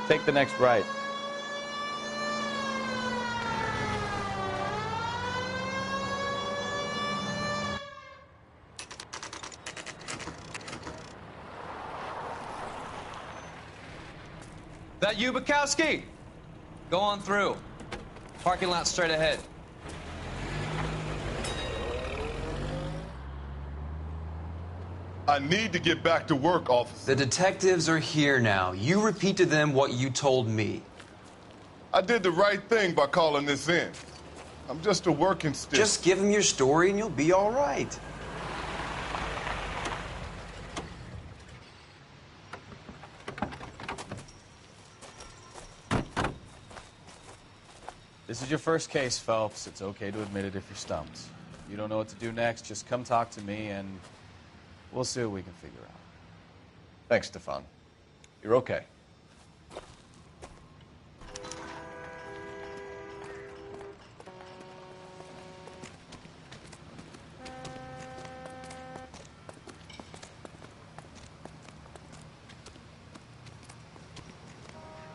Take the next right. That you, Bukowski? Go on through. Parking lot straight ahead. I need to get back to work, officer. The detectives are here now. You repeat to them what you told me. I did the right thing by calling this in. I'm just a working stick. Just give them your story and you'll be all right. This is your first case, Phelps. It's okay to admit it if you're stumped. You don't know what to do next, just come talk to me and we'll see what we can figure out. Thanks, Stefan. You're okay.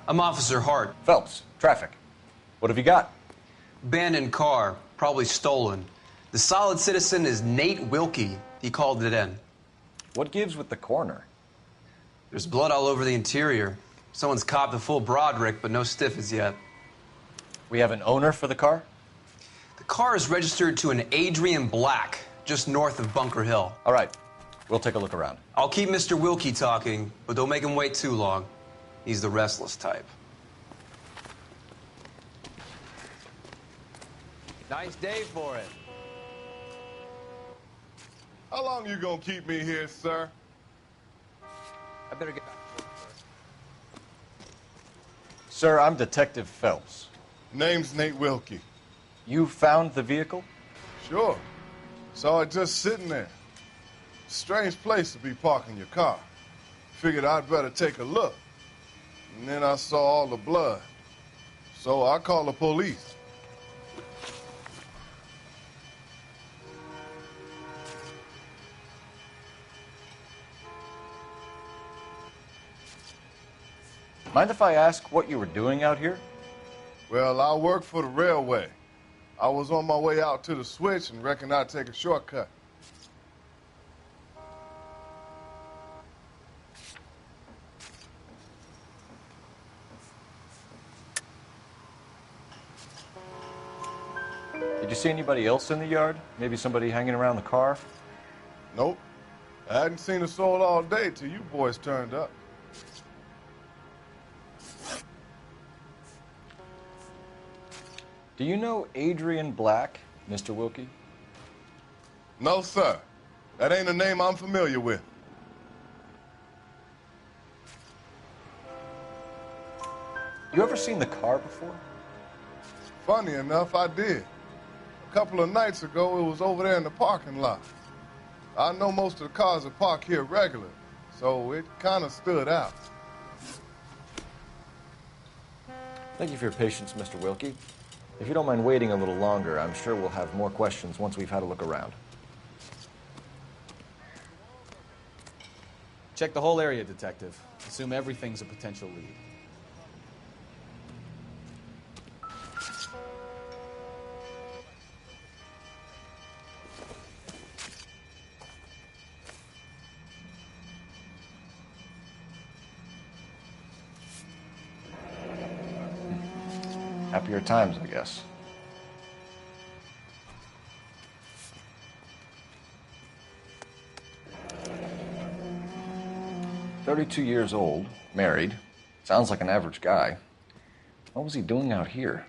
I'm Officer Hart. Phelps, traffic. What have you got? Abandoned car, probably stolen. The solid citizen is Nate Wilkie. He called it in. What gives with the coroner? There's blood all over the interior. Someone's copped a full Broderick, but no stiff as yet. We have an owner for the car? The car is registered to an Adrian Black, just north of Bunker Hill. All right. We'll take a look around. I'll keep Mr. Wilkie talking, but don't make him wait too long. He's the restless type. Nice day for it. How long you gonna keep me here, sir? I better get back to work first. Sir, I'm Detective Phelps. Name's Nate Wilkie. You found the vehicle? Sure. Saw it just sitting there. Strange place to be parking your car. Figured I'd better take a look. And then I saw all the blood. So I called the police. Mind if I ask what you were doing out here? Well, I work for the railway. I was on my way out to the switch and reckoned I'd take a shortcut. Did you see anybody else in the yard? Maybe somebody hanging around the car? Nope. I hadn't seen a soul all day till you boys turned up. Do you know Adrian Black, Mr. Wilkie? No, sir. That ain't a name I'm familiar with. You ever seen the car before? Funny enough, I did. A couple of nights ago, it was over there in the parking lot. I know most of the cars are parked here regularly, so it kind of stood out. Thank you for your patience, Mr. Wilkie. If you don't mind waiting a little longer, I'm sure we'll have more questions once we've had a look around. Check the whole area, Detective. Assume everything's a potential lead. Happier times, I guess. "32 years old, married. Sounds like an average guy. What was he doing out here?"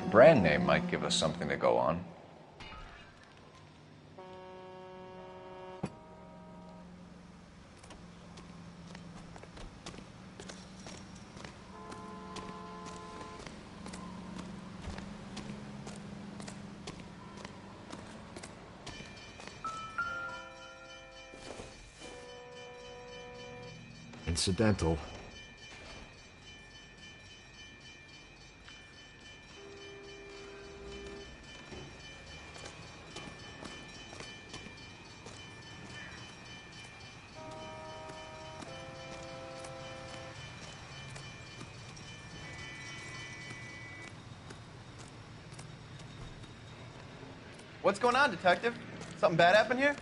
Brand name might give us something to go on. incidental. What's going on, Detective? Something bad happened here?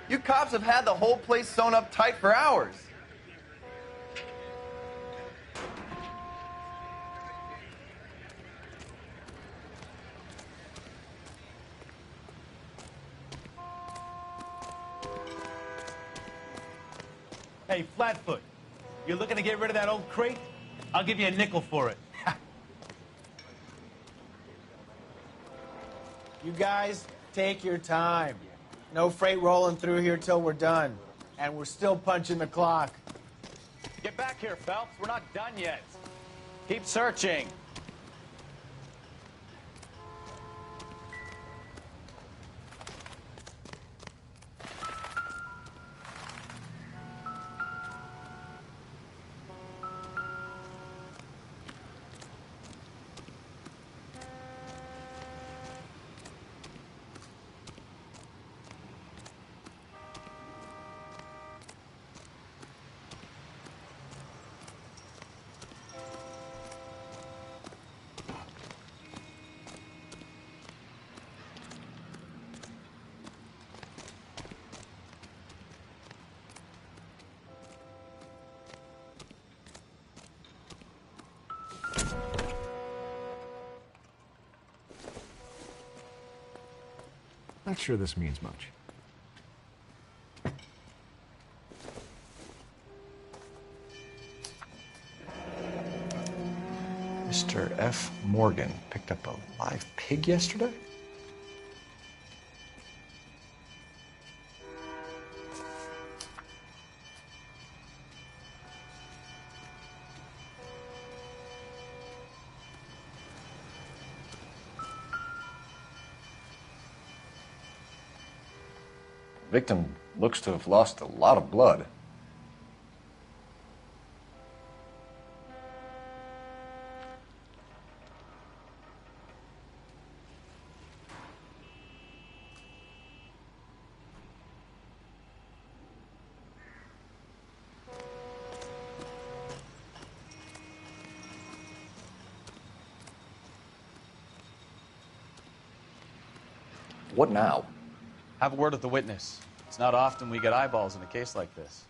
You cops have had the whole place sewn up tight for hours. Hey, Flatfoot, you looking to get rid of that old crate? I'll give you a nickel for it. You guys, take your time. No freight rolling through here till we're done. And we're still punching the clock. Get back here, Phelps. We're not done yet. Keep searching. Not sure this means much. Mr. F. Morgan picked up a live pig yesterday? The victim looks to have lost a lot of blood. What now? Have a word with the witness. It's not often we get eyeballs in a case like this.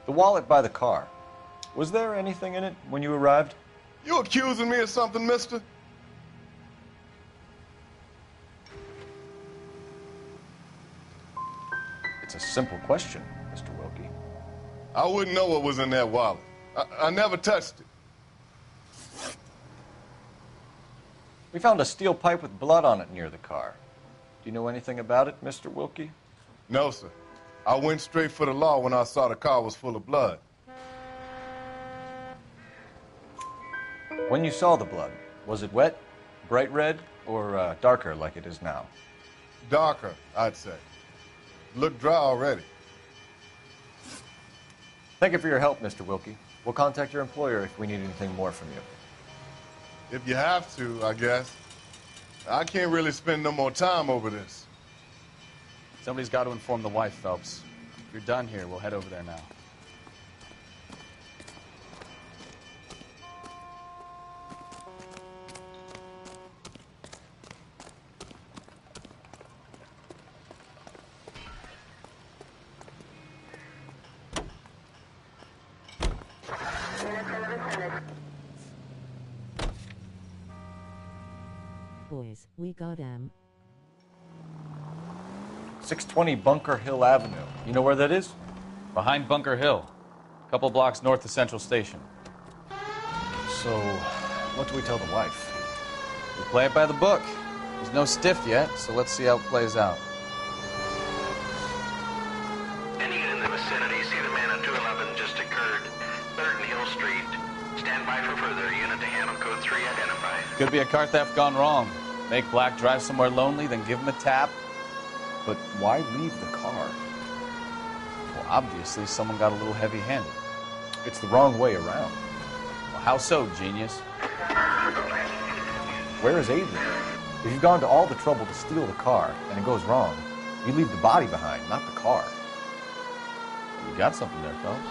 The wallet by the car. Was there anything in it when you arrived? You accusing me of something, mister? It's a simple question, Mr. Wilkie. I wouldn't know what was in that wallet. I never touched it. We found a steel pipe with blood on it near the car. Do you know anything about it, Mr. Wilkie? No, sir. I went straight for the law when I saw the car was full of blood. When you saw the blood, was it wet, bright red, or darker like it is now? Darker, I'd say. Looked dry already. Thank you for your help, Mr. Wilkie. We'll contact your employer if we need anything more from you. If you have to, I guess. I can't really spend no more time over this. Somebody's got to inform the wife, Phelps. If you're done here, we'll head over there now. Boys, we got him. 620 Bunker Hill Avenue. You know where that is? Behind Bunker Hill. A couple blocks north of Central Station. So, what do we tell the wife? We play it by the book. There's no stiff yet, so let's see how it plays out. Any unit in the vicinity, see the man on 211 just occurred. 3rd Neal Street. Stand by for further. Unit to handle code 3 identified. Could be a car theft gone wrong. Make Black drive somewhere lonely, then give him a tap. But why leave the car? Well, obviously, someone got a little heavy-handed. It's the wrong way around. Well, how so, genius? Where is Adrian? If you've gone to all the trouble to steal the car and it goes wrong, you leave the body behind, not the car. You got something there, Phelps.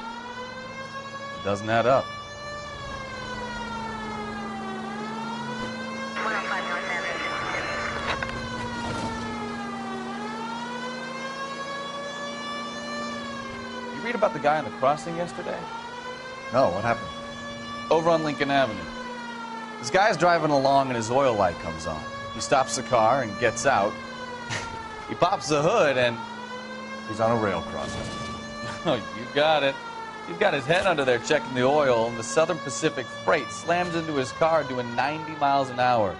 It doesn't add up. You read about the guy on the crossing yesterday? No, what happened? Over on Lincoln Avenue. This guy's driving along and his oil light comes on. He stops the car and gets out. He pops the hood and... He's on a rail crossing. Oh, you got it. He's got his head under there checking the oil, and the Southern Pacific Freight slams into his car doing 90 miles an hour.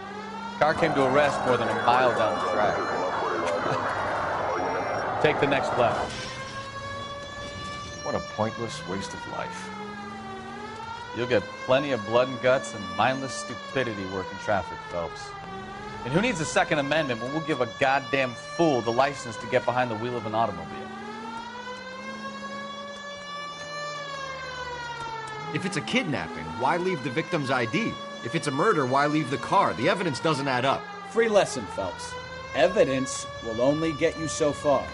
Car came to a rest more than a mile down the track. Take the next left. What a pointless waste of life. You'll get plenty of blood and guts and mindless stupidity working traffic, Phelps. And who needs a Second Amendment when we'll give a goddamn fool the license to get behind the wheel of an automobile? If it's a kidnapping, why leave the victim's ID? If it's a murder, why leave the car? The evidence doesn't add up. Free lesson, Phelps. Evidence will only get you so far.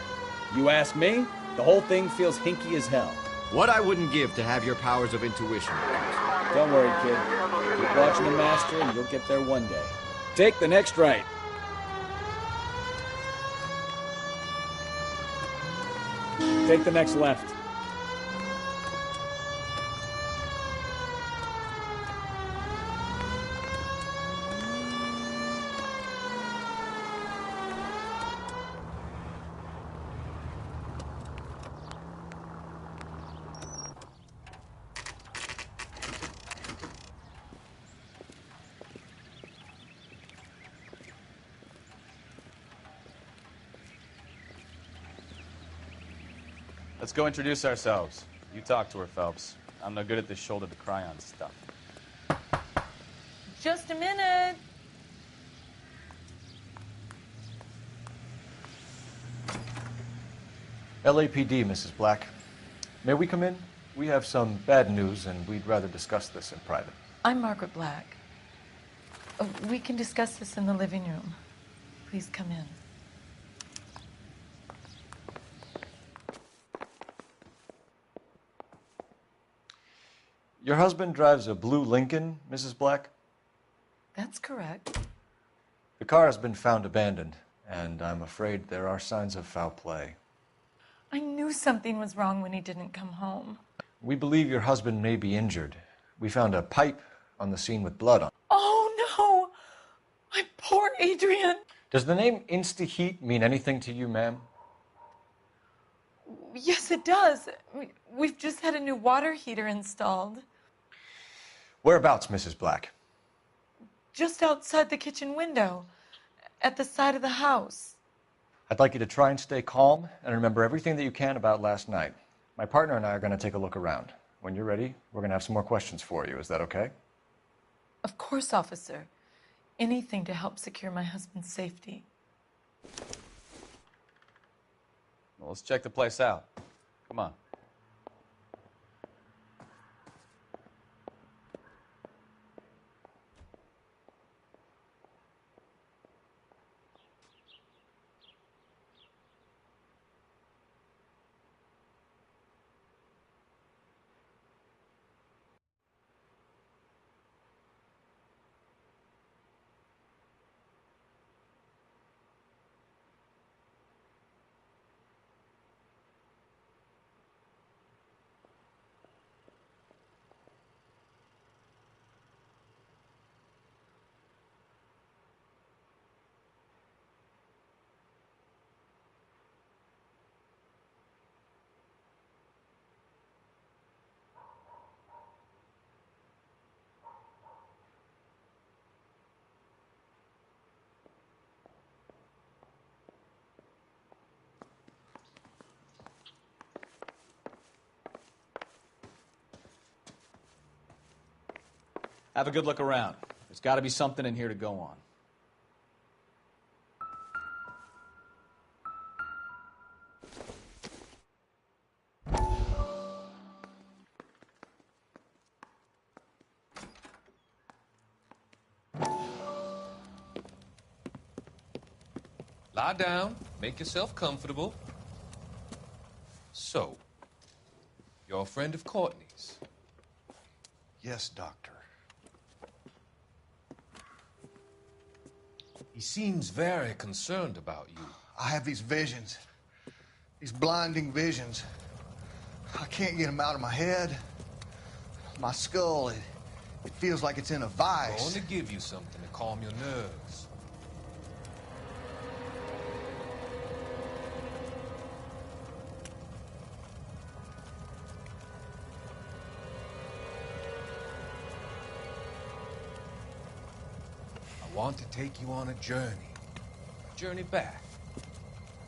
You ask me, the whole thing feels hinky as hell. What I wouldn't give to have your powers of intuition. Don't worry, kid. Keep watching the master and you'll get there one day. Take the next right. Take the next left. Let's go introduce ourselves. You talk to her, Phelps. I'm no good at this shoulder to cry on stuff. Just a minute. LAPD, Mrs. Black. May we come in? We have some bad news, and we'd rather discuss this in private. I'm Margaret Black. We can discuss this in the living room. Please come in. Your husband drives a blue Lincoln, Mrs. Black? That's correct. The car has been found abandoned, and I'm afraid there are signs of foul play. I knew something was wrong when he didn't come home. We believe your husband may be injured. We found a pipe on the scene with blood on it. Oh, no! My poor Adrian! Does the name Insta-Heat mean anything to you, ma'am? Yes, it does. We've just had a new water heater installed. Whereabouts, Mrs. Black? Just outside the kitchen window, at the side of the house. I'd like you to try and stay calm and remember everything that you can about last night. My partner and I are going to take a look around. When you're ready, we're going to have some more questions for you. Is that okay? Of course, officer. Anything to help secure my husband's safety. Well, let's check the place out. Come on. Have a good look around. There's got to be something in here to go on. Lie down, make yourself comfortable. So, you're a friend of Courtney's? Yes, Doctor. He seems very concerned about you. I have these visions. These blinding visions. I can't get them out of my head. My skull, it feels like it's in a vice. I want to give you something to calm your nerves. I want to take you on a journey back.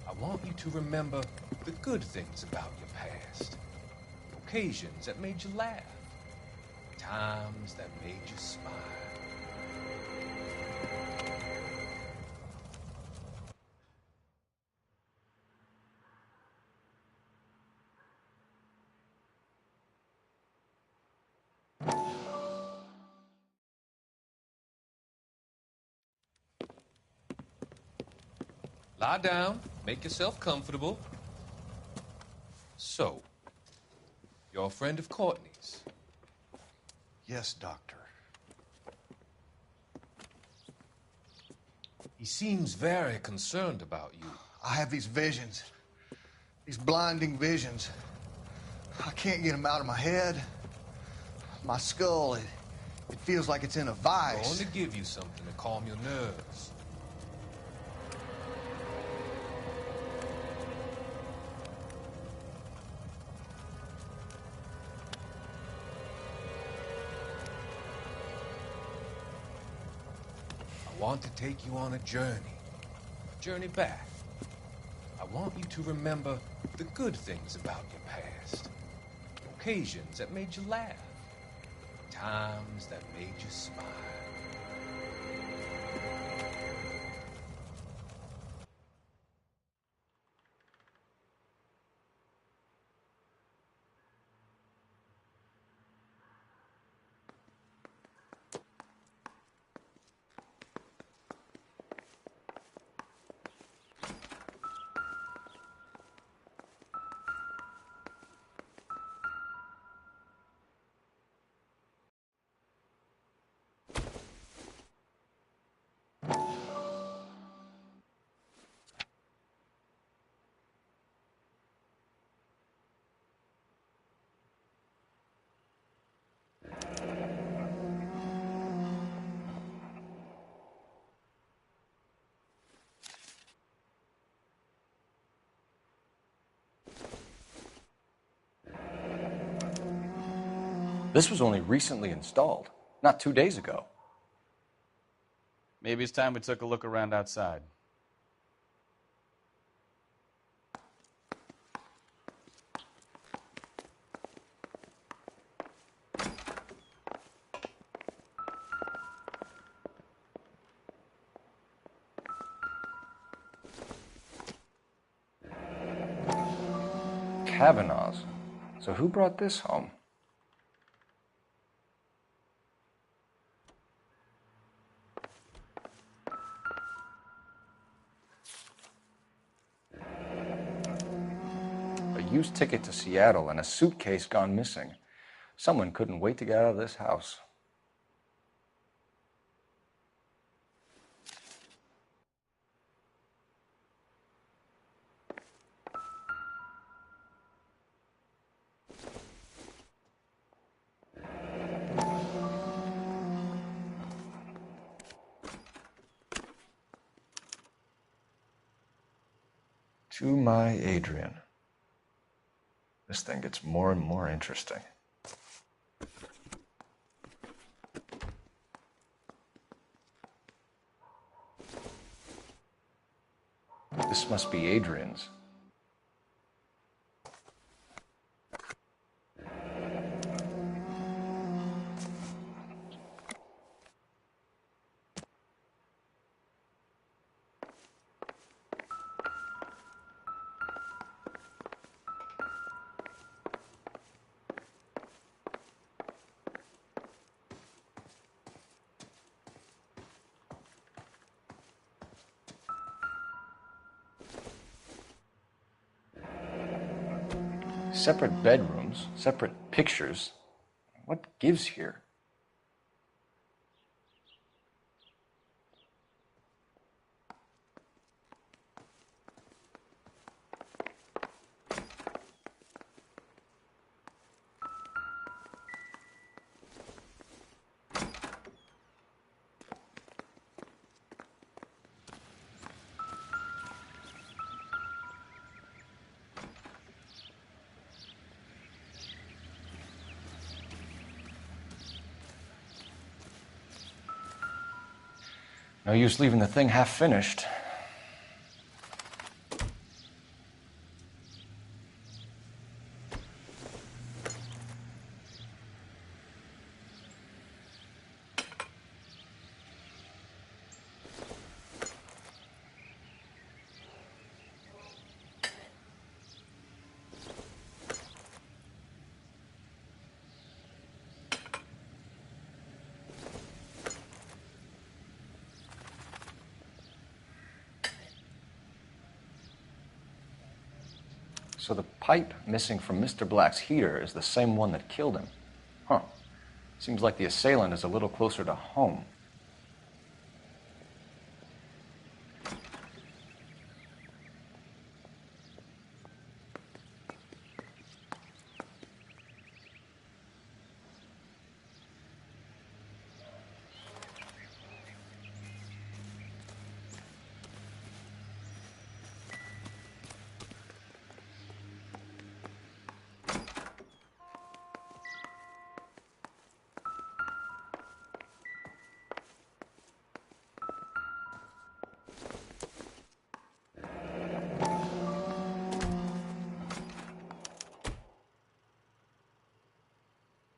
I want you to remember the good things about your past, occasions that made you laugh, times that made you smile. Lie down, make yourself comfortable. So, you're a friend of Courtney's? Yes, Doctor. He seems very concerned about you. I have these visions. These blinding visions. I can't get them out of my head. My skull, it feels like it's in a vice. I want to give you something to calm your nerves. I want to take you on a journey back. I want you to remember the good things about your past, occasions that made you laugh, times that made you smile. This was only recently installed, not 2 days ago. Maybe it's time we took a look around outside. Kavanaugh's. So who brought this home? A used ticket to Seattle and a suitcase gone missing. Someone couldn't wait to get out of this house. To my Adrian. This thing gets more and more interesting. This must be Adrian's. separate bedrooms, separate pictures. What gives here? No use leaving the thing half finished. So the pipe missing from Mr. Black's heater is the same one that killed him. Huh. Seems like the assailant is a little closer to home.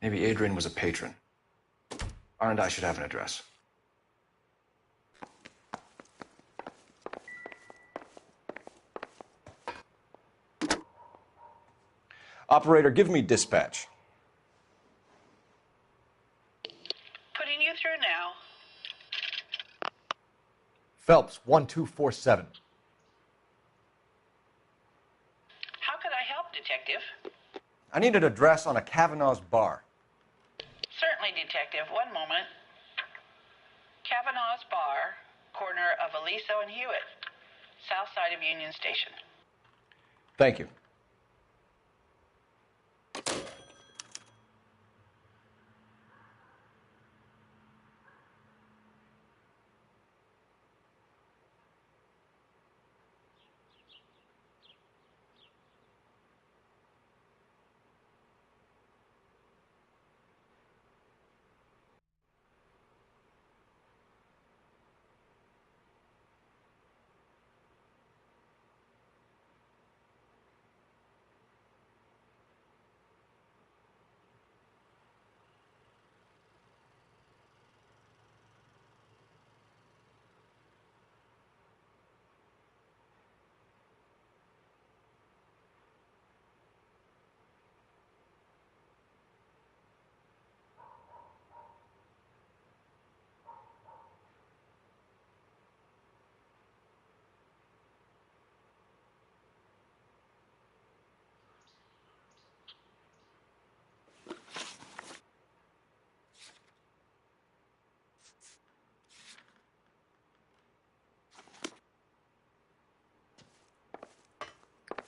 Maybe Adrian was a patron. R&I should have an address. Operator, give me dispatch. Putting you through now. Phelps, 1247. How could I help, Detective? I need an address on a Kavanaugh's bar. Certainly, Detective. One moment. Kavanaugh's Bar, corner of Aliso and Hewitt, south side of Union Station. Thank you.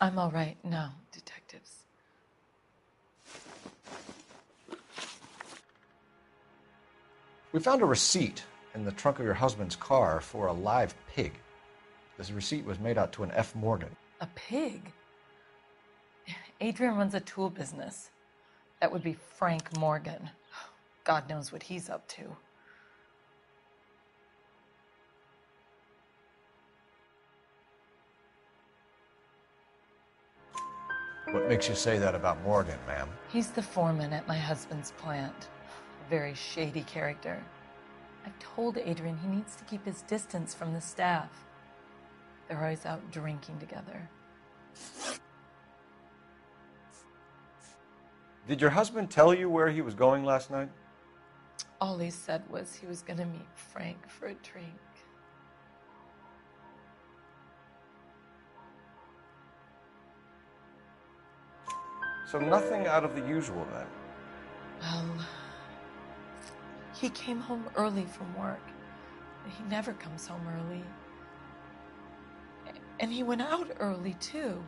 I'm all right now, detectives. We found a receipt in the trunk of your husband's car for a live pig. This receipt was made out to an F. Morgan. A pig? Adrian runs a tool business. That would be Frank Morgan. God knows what he's up to. What makes you say that about Morgan, ma'am? He's the foreman at my husband's plant. A very shady character. I've told Adrian he needs to keep his distance from the staff. They're always out drinking together. Did your husband tell you where he was going last night? All he said was he was going to meet Frank for a drink. So nothing out of the usual then. Well, he came home early from work. He never comes home early. And he went out early, too.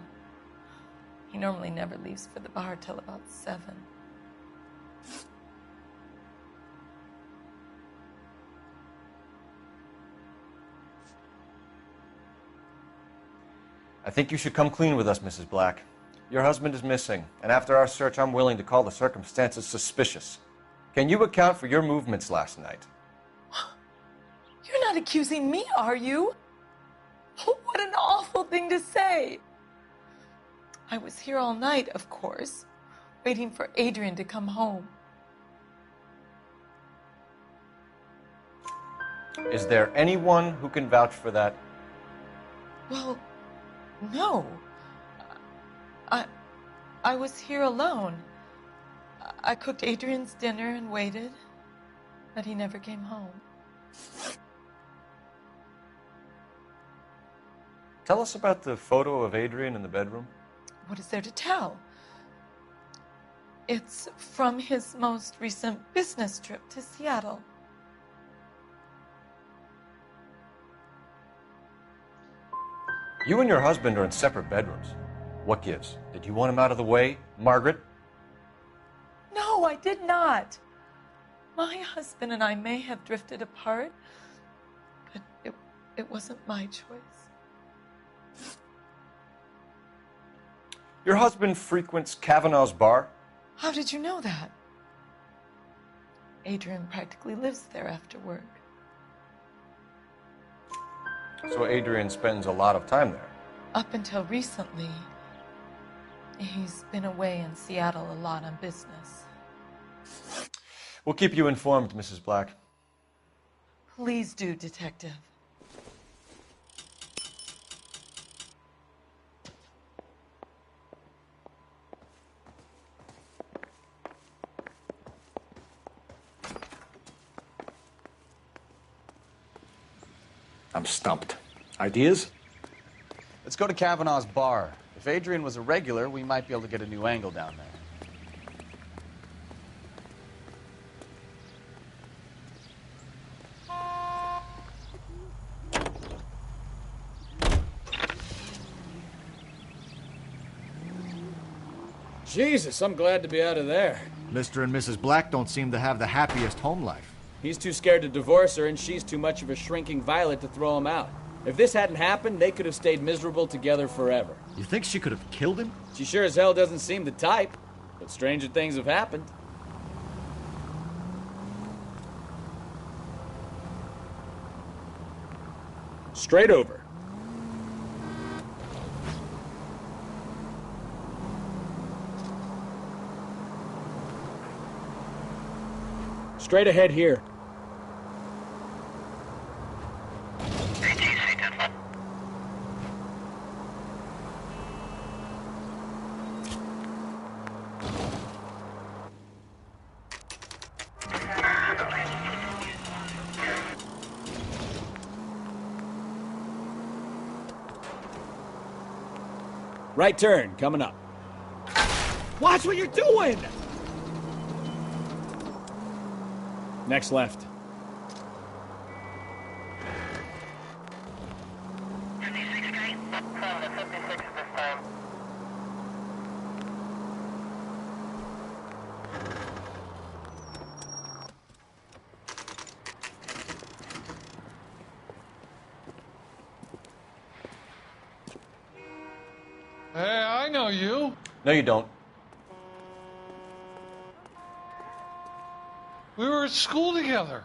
He normally never leaves for the bar till about 7. I think you should come clean with us, Mrs. Black. Your husband is missing, and after our search, I'm willing to call the circumstances suspicious. Can you account for your movements last night? You're not accusing me, are you? Oh, what an awful thing to say. I was here all night, of course, waiting for Adrian to come home. Is there anyone who can vouch for that? Well, no. I was here alone. I cooked Adrian's dinner and waited, but he never came home. Tell us about the photo of Adrian in the bedroom. What is there to tell? It's from his most recent business trip to Seattle. You and your husband are in separate bedrooms. What gives? Did you want him out of the way, Margaret? No, I did not. My husband and I may have drifted apart, but it wasn't my choice. Your husband frequents Kavanaugh's bar? How did you know that? Adrian practically lives there after work. So Adrian spends a lot of time there? Up until recently, he's been away in Seattle a lot on business. We'll keep you informed, Mrs. Black. Please do, Detective. I'm stumped. Ideas? Let's go to Kavanaugh's bar. If Adrian was a regular, we might be able to get a new angle down there. Jesus, I'm glad to be out of there. Mr. and Mrs. Black don't seem to have the happiest home life. He's too scared to divorce her, and she's too much of a shrinking violet to throw him out. If this hadn't happened, they could have stayed miserable together forever. You think she could have killed him? She sure as hell doesn't seem the type, but stranger things have happened. Straight over. Straight ahead here. Right turn, coming up. Watch what you're doing! Next left. Hey, I know you. No, you don't. We were at school together.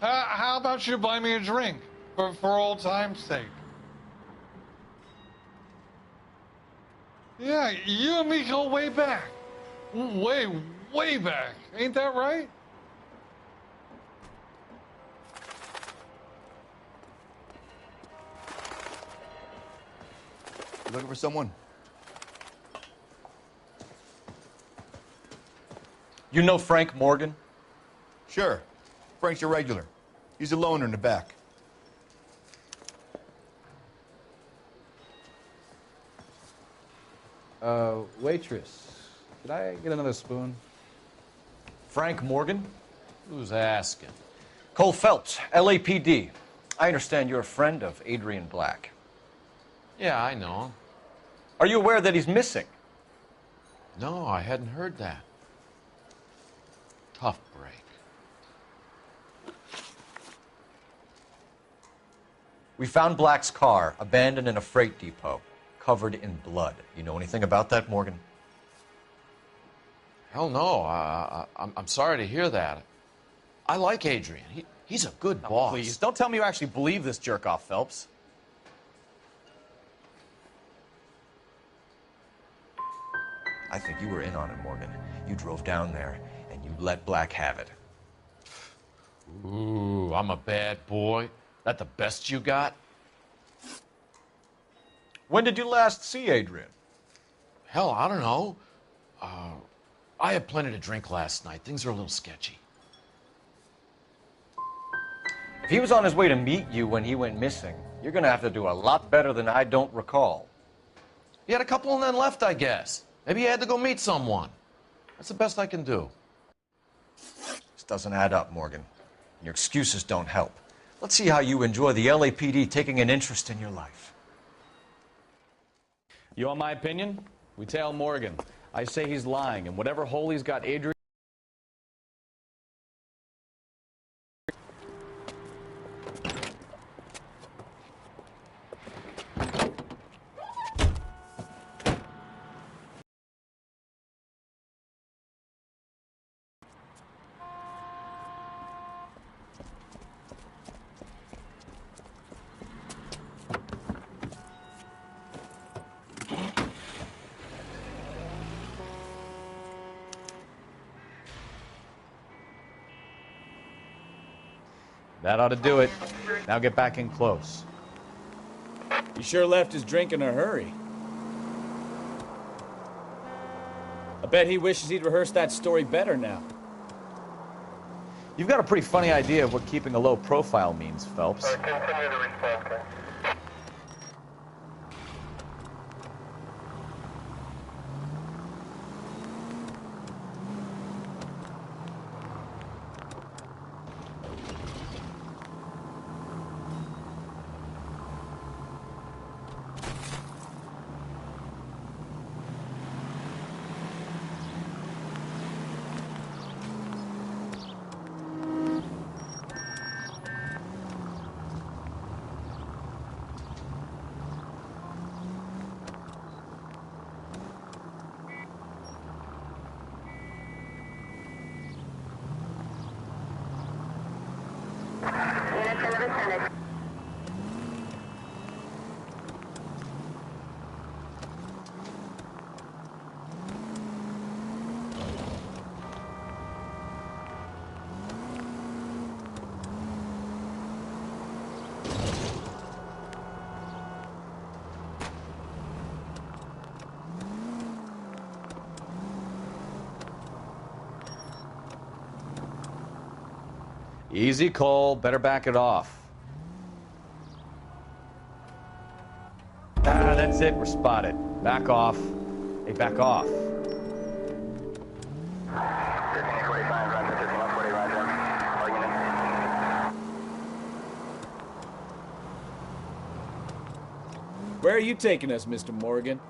How about you buy me a drink for old time's sake? Yeah, you and me go way back. Way back. Ain't that right? You looking for someone? You know Frank Morgan? Sure. Frank's your regular. He's a loner in the back. Waitress. Did I get another spoon? Frank Morgan? Who's asking? Cole Phelps, LAPD. I understand you're a friend of Adrian Black. Yeah, I know him. Are you aware that he's missing? No, I hadn't heard that. Tough break. We found Black's car abandoned in a freight depot, covered in blood. You know anything about that, Morgan? Hell no. I'm sorry to hear that. I like Adrian. He's a good boss. Please, don't tell me you actually believe this jerk-off, Phelps. I think you were in on it, Morgan. You drove down there, and you let Black have it. Ooh, I'm a bad boy. That the best you got? When did you last see Adrian? Hell, I don't know. I had plenty to drink last night. Things are a little sketchy. If he was on his way to meet you when he went missing, you're going to have to do a lot better than I don't recall. He had a couple and then left, I guess. Maybe he had to go meet someone. That's the best I can do. This doesn't add up, Morgan. Your excuses don't help. Let's see how you enjoy the LAPD taking an interest in your life. You want my opinion? We tail Morgan. I say he's lying, and whatever hole he's got Adrian... That ought to do it. Now get back in close. He sure left his drink in a hurry. I bet he wishes he'd rehearsed that story better now. You've got a pretty funny idea of what keeping a low profile means, Phelps. Easy, Cole. Better back it off. Ah, that's it. We're spotted. Back off. Hey, back off. Where are you taking us, Mr. Morgan?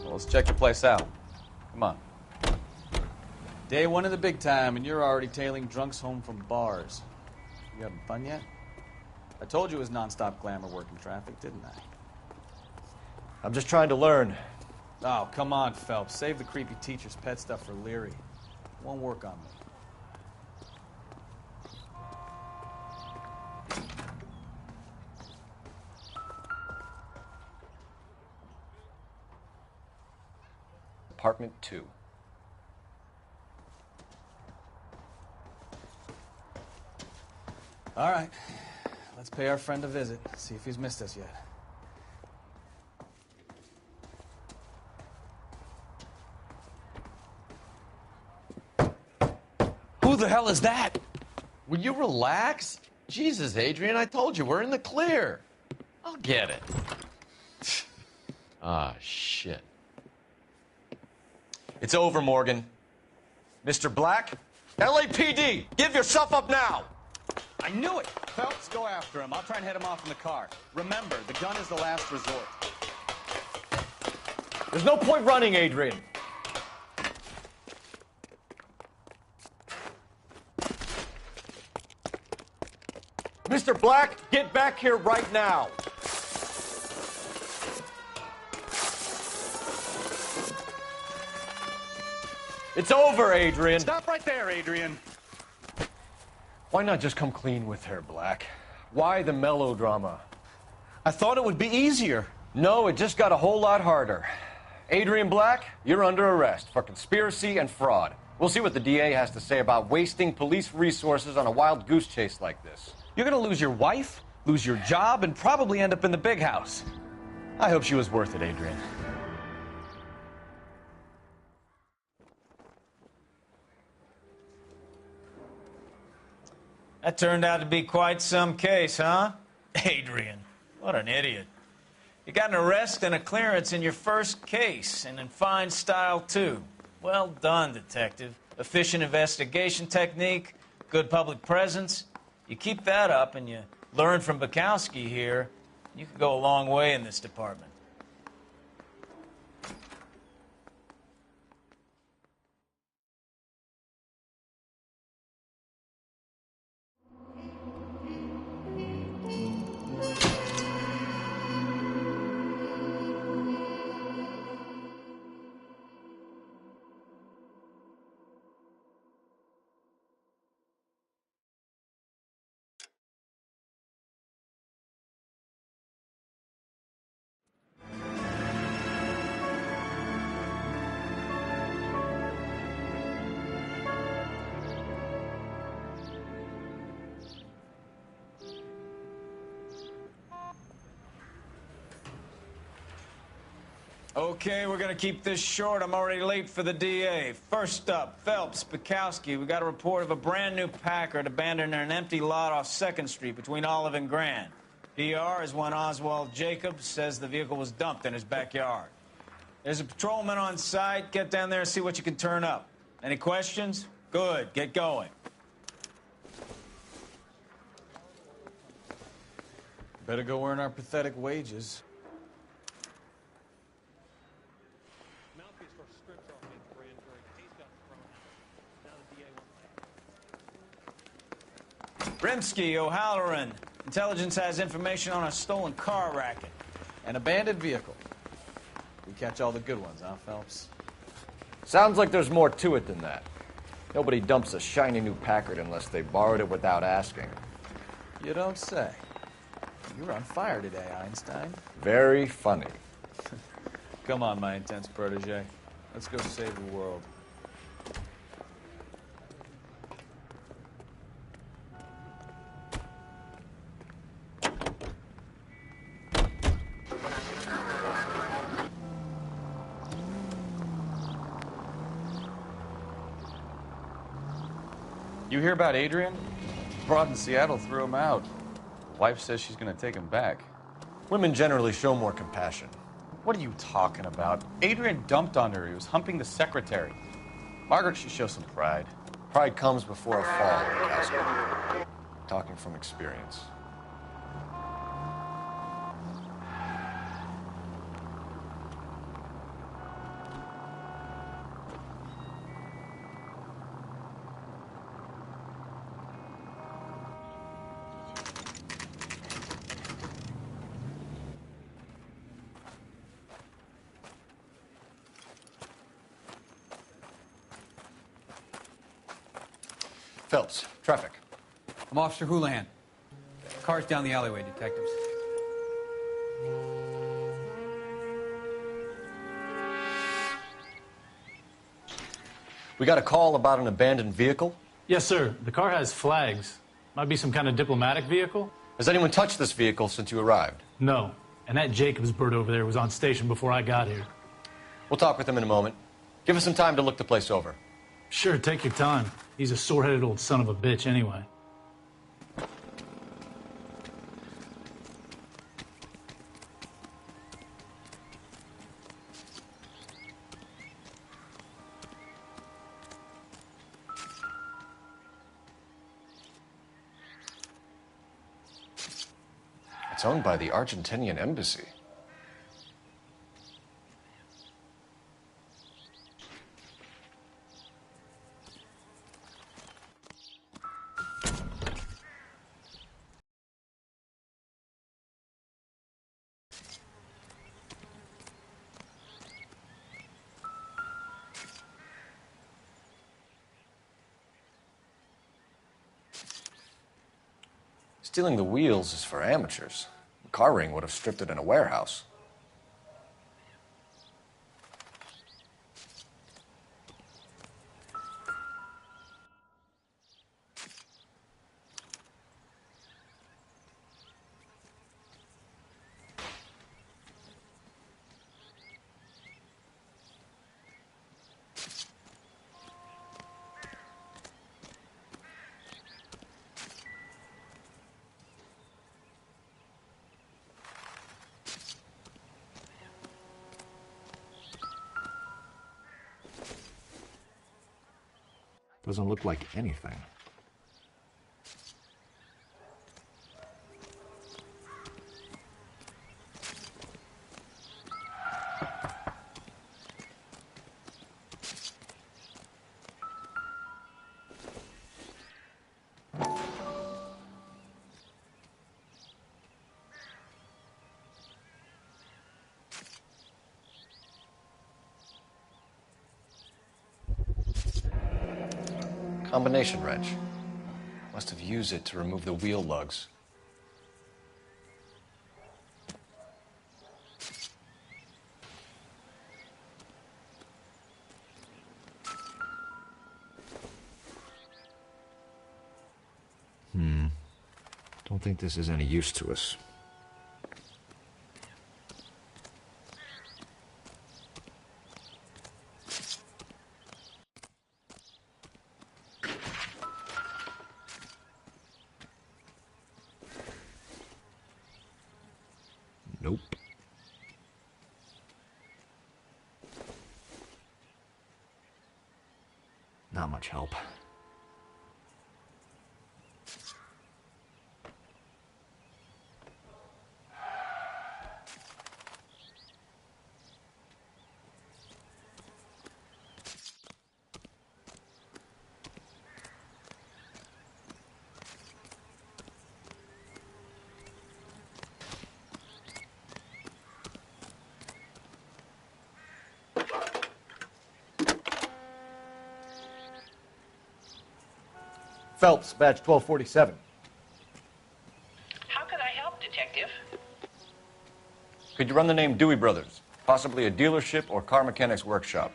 Well, let's check the place out. Come on. Day one of the big time, and you're already tailing drunks home from bars. You having fun yet? I told you it was nonstop glamour working traffic, didn't I? I'm just trying to learn. Oh, come on, Phelps. Save the creepy teacher's pet stuff for Leary. It won't work on me. Apartment 2. All right. Let's pay our friend a visit, see if he's missed us yet. Who the hell is that? Will you relax? Jesus, Adrian, I told you, we're in the clear. I'll get it. Ah, shit. It's over, Morgan. Mr. Black, LAPD, give yourself up now! I knew it! Phelps, go after him. I'll try and head him off in the car. Remember, the gun is the last resort. There's no point running, Adrian. Mr. Black, get back here right now. It's over, Adrian. Stop right there, Adrian. Why not just come clean with her, Black? Why the melodrama? I thought it would be easier. No, it just got a whole lot harder. Adrian Black, you're under arrest for conspiracy and fraud. We'll see what the DA has to say about wasting police resources on a wild goose chase like this. You're gonna lose your wife, lose your job, and probably end up in the big house. I hope she was worth it, Adrian. That turned out to be quite some case, huh? Adrian, what an idiot. You got an arrest and a clearance in your first case, and in fine style, too. Well done, detective. Efficient investigation technique, good public presence. You keep that up and you learn from Bukowski here, you could go a long way in this department. Okay, we're gonna keep this short. I'm already late for the DA. First up, Phelps, Bukowski. We got a report of a brand new Packard abandoned in an empty lot off 2nd Street between Olive and Grand. PR is one Oswald Jacobs says the vehicle was dumped in his backyard. There's a patrolman on site. Get down there and see what you can turn up. Any questions? Good, get going. Better go earn our pathetic wages. Rimsky, O'Halloran. Intelligence has information on a stolen car racket. An abandoned vehicle. We catch all the good ones, huh, Phelps? Sounds like there's more to it than that. Nobody dumps a shiny new Packard unless they borrowed it without asking. You don't say. You're on fire today, Einstein. Very funny. Come on, my intense protege. Let's go save the world. You hear about Adrian? Broad in Seattle threw him out. Wife says she's going to take him back. Women generally show more compassion. What are you talking about? Adrian dumped on her. He was humping the secretary. Margaret should show some pride. Pride comes before a fall, Bukowski. Talking from experience. Phelps, traffic. I'm Officer Houlihan. Car's down the alleyway, detectives. We got a call about an abandoned vehicle? Yes, sir. The car has flags. Might be some kind of diplomatic vehicle. Has anyone touched this vehicle since you arrived? No. And that Jacobs bird over there was on station before I got here. We'll talk with him in a moment. Give us some time to look the place over. Sure, take your time. He's a sore-headed old son of a bitch anyway. It's owned by the Argentinian embassy. Stealing the wheels is for amateurs. A car ring would have stripped it in a warehouse. Doesn't look like anything. Combination wrench. Must have used it to remove the wheel lugs. Don't think this is any use to us. Nope. Not much help. Phelps, badge 1247. How could I help, Detective? Could you run the name Dewey Brothers? Possibly a dealership or car mechanic's workshop.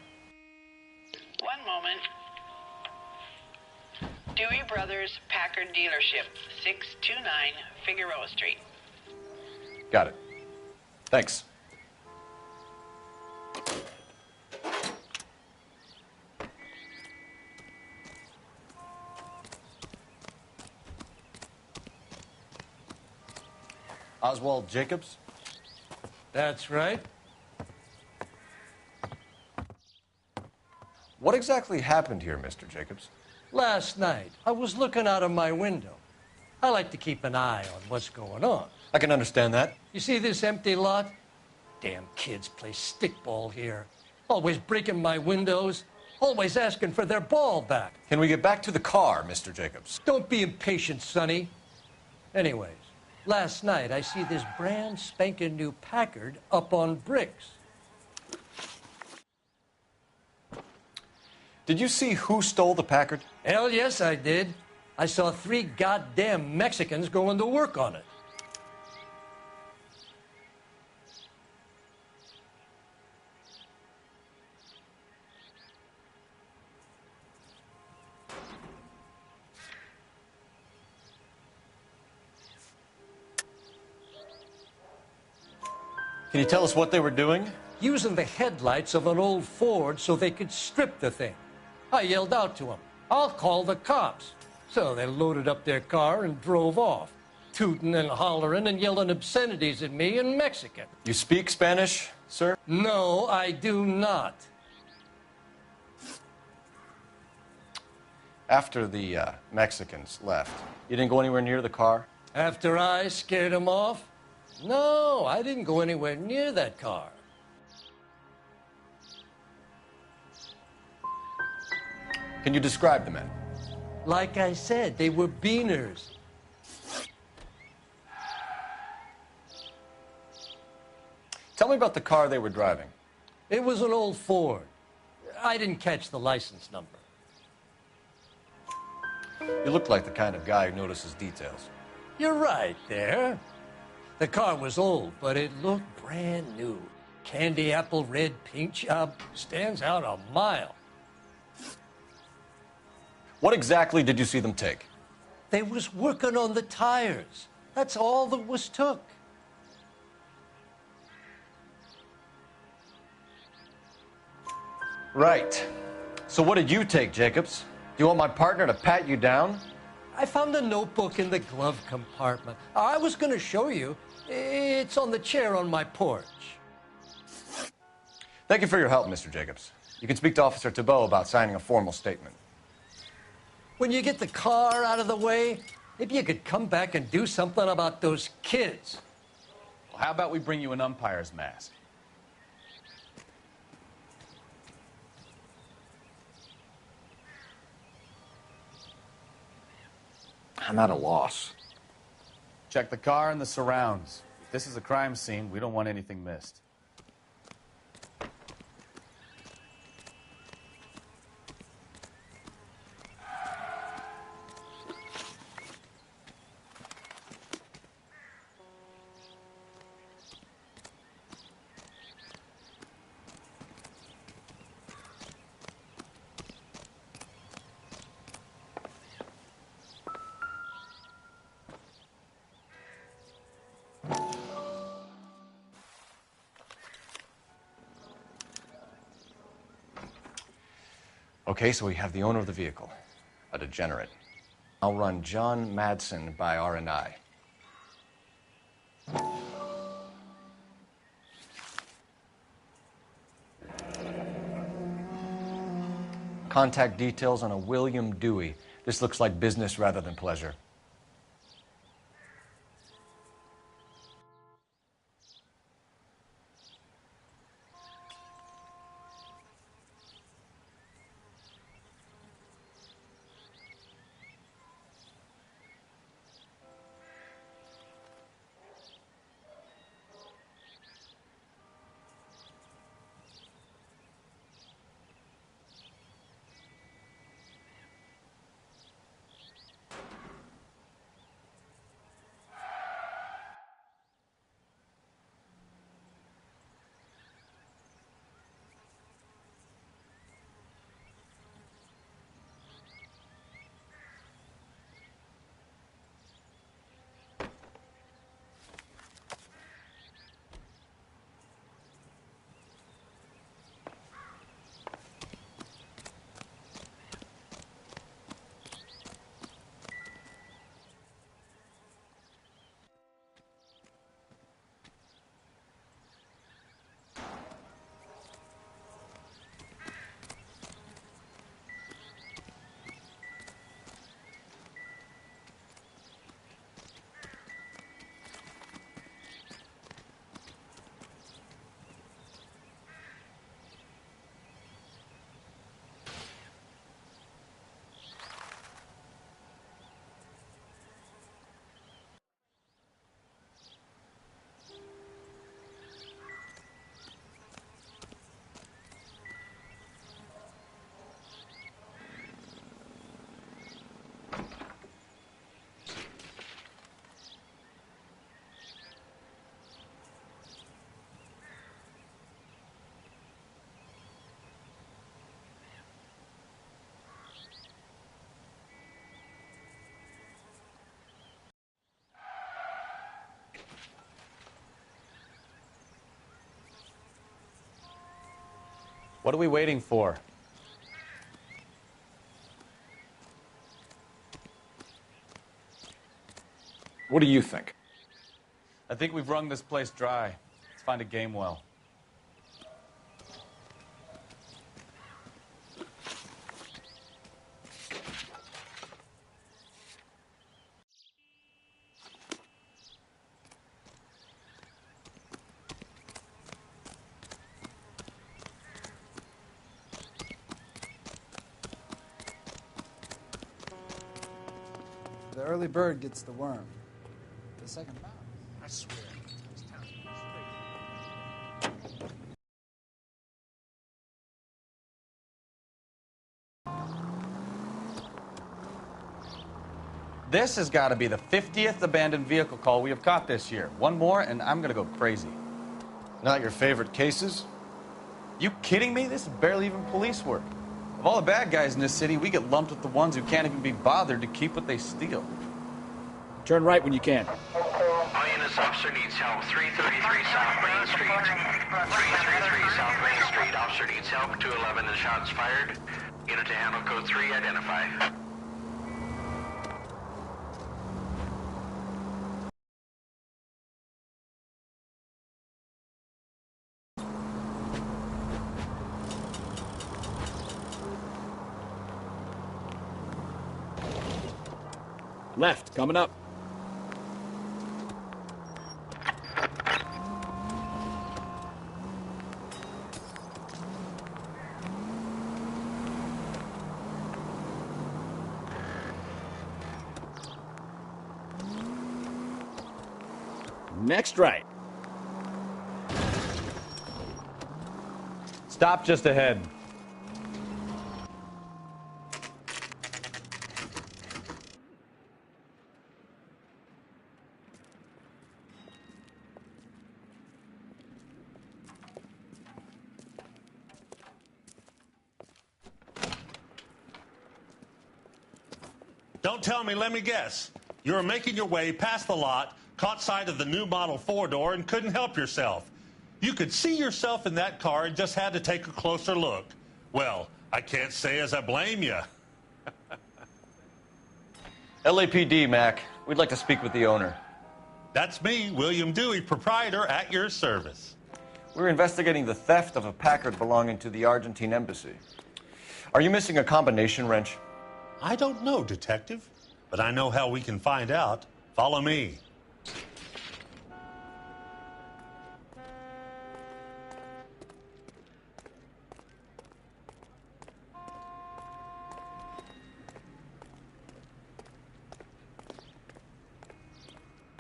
One moment. Dewey Brothers Packard Dealership, 629 Figueroa Street. Got it. Thanks. Oswald Jacobs? That's right. What exactly happened here, Mr. Jacobs? Last night, I was looking out of my window. I like to keep an eye on what's going on. I can understand that. You see this empty lot? Damn kids play stickball here. Always breaking my windows. Always asking for their ball back. Can we get back to the car, Mr. Jacobs? Don't be impatient, Sonny. Anyways, last night I see this brand spanking new Packard up on bricks. Did you see who stole the Packard? Hell yes, I did. I saw 3 goddamn Mexicans going to work on it. Can you tell us what they were doing? Using the headlights of an old Ford so they could strip the thing. I yelled out to them, "I'll call the cops." So they loaded up their car and drove off, tooting and hollering and yelling obscenities at me in Mexican. You speak Spanish, sir? No, I do not. After the Mexicans left, you didn't go anywhere near the car? After I scared them off? No, I didn't go anywhere near that car. Can you describe the men? Like I said, they were beaners. Tell me about the car they were driving. It was an old Ford. I didn't catch the license number. You look like the kind of guy who notices details. You're right there. The car was old, but it looked brand new. Candy apple red paint job stands out a mile. What exactly did you see them take? They was working on the tires. That's all that was took. Right. So what did you take, Jacobs? Do you want my partner to pat you down? I found a notebook in the glove compartment. I was going to show you. It's on the chair on my porch. Thank you for your help, Mr. Jacobs. You can speak to Officer Thibault about signing a formal statement. When you get the car out of the way, maybe you could come back and do something about those kids. Well, how about we bring you an umpire's mask? I'm at a loss. Check the car and the surrounds. If this is a crime scene, we don't want anything missed. Okay, so we have the owner of the vehicle, a degenerate. I'll run John Madsen by R&I. Contact details on a William Dewey. This looks like business rather than pleasure. What are we waiting for? What do you think? I think we've wrung this place dry. Let's find a game well. The early bird gets the worm. The second mouse. I swear. This has got to be the 50th abandoned vehicle call we have caught this year. One more, and I'm going to go crazy. Not your favorite cases? You kidding me? This is barely even police work. Of all the bad guys in this city, we get lumped with the ones who can't even be bothered to keep what they steal. Turn right when you can. All units, officer needs help. 333 South Main Street. 333 South Main Street. Officer needs help. 211 and shots fired. Unit to handle code 3, identify. Left, coming up. Next right. Stop just ahead. Don't tell me, let me guess. You were making your way past the lot, caught sight of the new model 4-door, and couldn't help yourself. You could see yourself in that car and just had to take a closer look. Well, I can't say as I blame you. LAPD, Mac. We'd like to speak with the owner. That's me, William Dewey, proprietor, at your service. We're investigating the theft of a Packard belonging to the Argentine embassy. Are you missing a combination wrench? I don't know, Detective, but I know how we can find out. Follow me.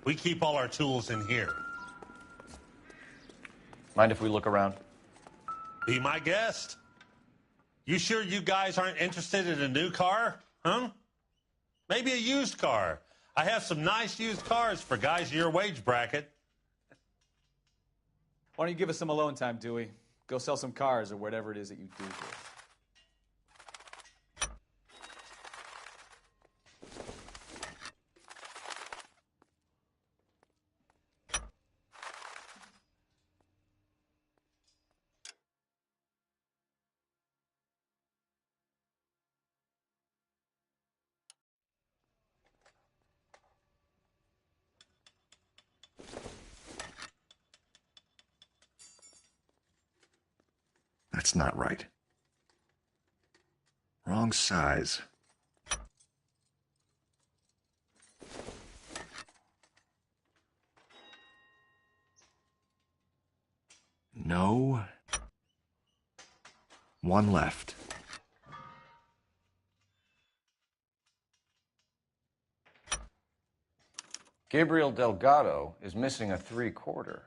We keep all our tools in here. Mind if we look around? Be my guest. You sure you guys aren't interested in a new car? Huh? Maybe a used car. I have some nice used cars for guys in your wage bracket. Why don't you give us some alone time, Dewey? Go sell some cars or whatever it is that you do here. That's not right. Wrong size. No. One left. Gabriel Delgado is missing a 3/4.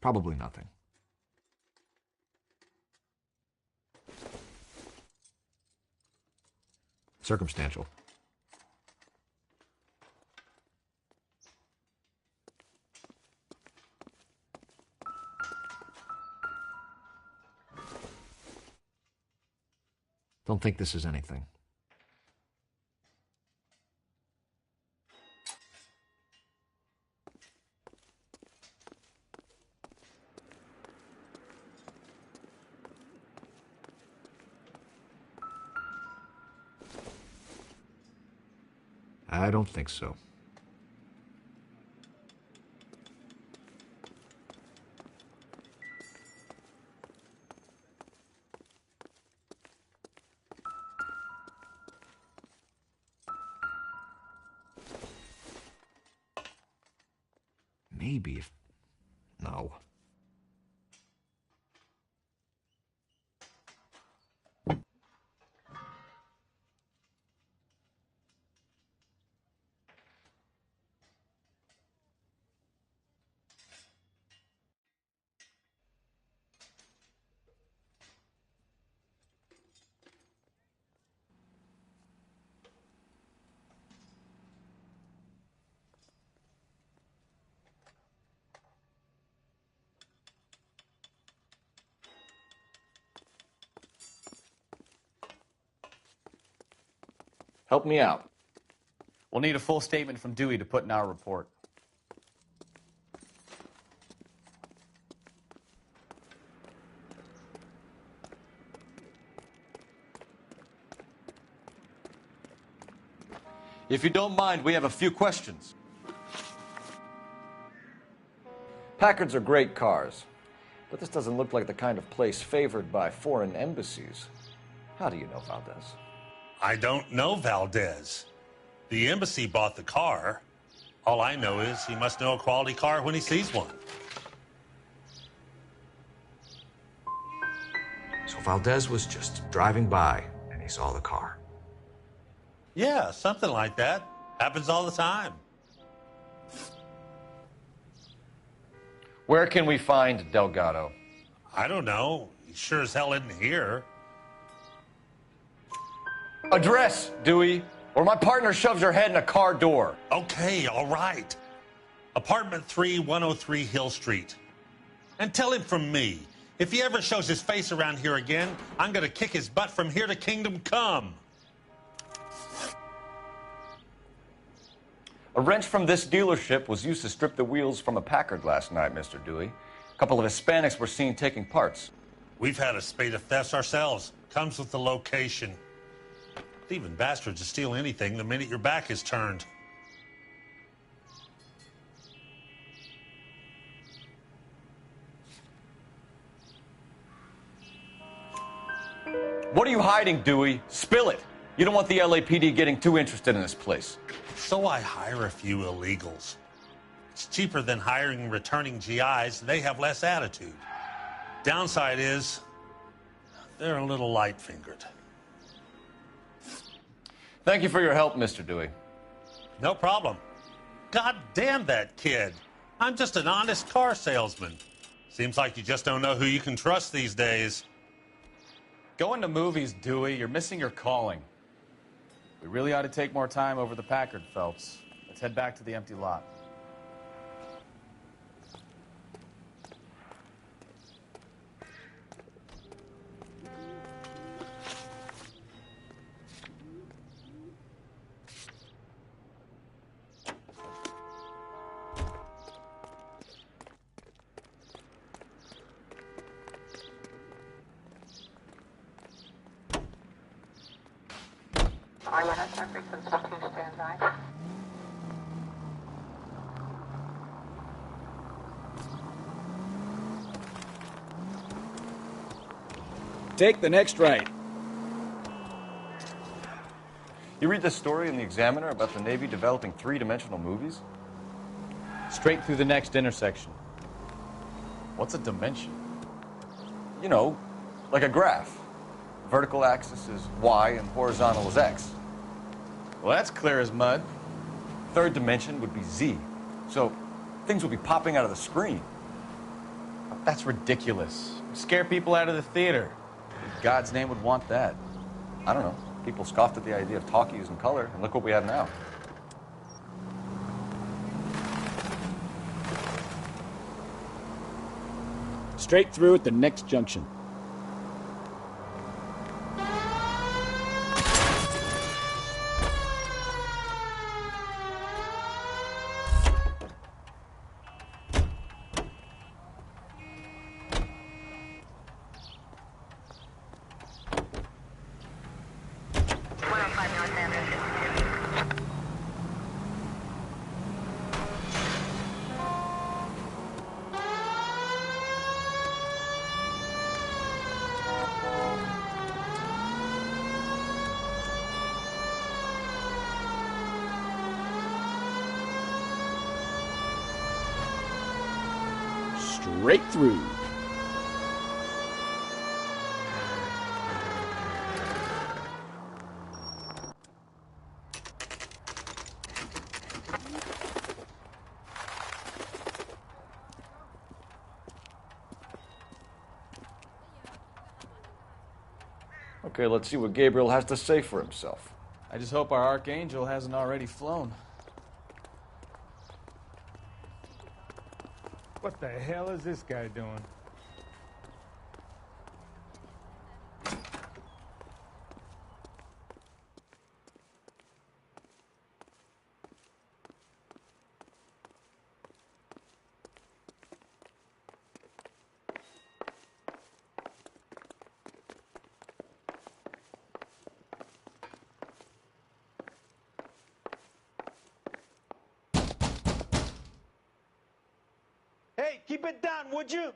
Probably nothing. Circumstantial. Don't think this is anything. I don't think so. Maybe if... No. Help me out. We'll need a full statement from Dewey to put in our report. If you don't mind, we have a few questions. Packards are great cars, but this doesn't look like the kind of place favored by foreign embassies. How do you know Valdez? I don't know Valdez. The embassy bought the car. All I know is he must know a quality car when he sees one. So Valdez was just driving by and he saw the car. Yeah, something like that. Happens all the time. Where can we find Delgado? I don't know. He sure as hell isn't here. Address, Dewey, or my partner shoves her head in a car door. Okay, all right. Apartment 3, 103 Hill Street. And tell him from me, if he ever shows his face around here again, I'm gonna kick his butt from here to Kingdom Come. A wrench from this dealership was used to strip the wheels from a Packard last night, Mr. Dewey. A couple of Hispanics were seen taking parts. We've had a spate of thefts ourselves. Comes with the location. Thieving bastards to steal anything the minute your back is turned. What are you hiding, Dewey? Spill it. You don't want the LAPD getting too interested in this place. So I hire a few illegals. It's cheaper than hiring returning GIs. They have less attitude. Downside is, they're a little light-fingered. Thank you for your help, Mr. Dewey. No problem. God damn that kid. I'm just an honest car salesman. Seems like you just don't know who you can trust these days. Going to movies, Dewey. You're missing your calling. We really ought to take more time over the Packard, Phelps. Let's head back to the empty lot. Take the next right. You read this story in the Examiner about the Navy developing three-dimensional movies? Straight through the next intersection. What's a dimension? You know, like a graph. Vertical axis is Y and horizontal is X. Well, that's clear as mud. Third dimension would be Z. So things would be popping out of the screen. That's ridiculous. You scare people out of the theater. In God's name would want that. I don't know. People scoffed at the idea of talkies in color, and look what we have now. Straight through at the next junction. straight through. Okay, let's see what Gabriel has to say for himself. I just hope our Archangel hasn't already flown. What the hell is this guy doing? Hey, keep it down, would you?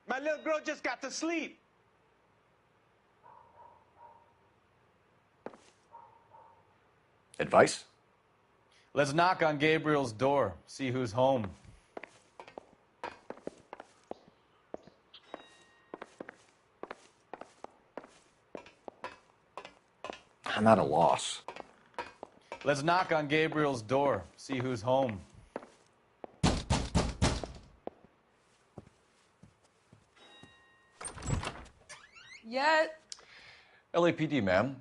My little girl just got to sleep. Advice? Let's knock on Gabriel's door, see who's home. I'm at a loss. Let's knock on Gabriel's door, see who's home. Yet. LAPD, ma'am.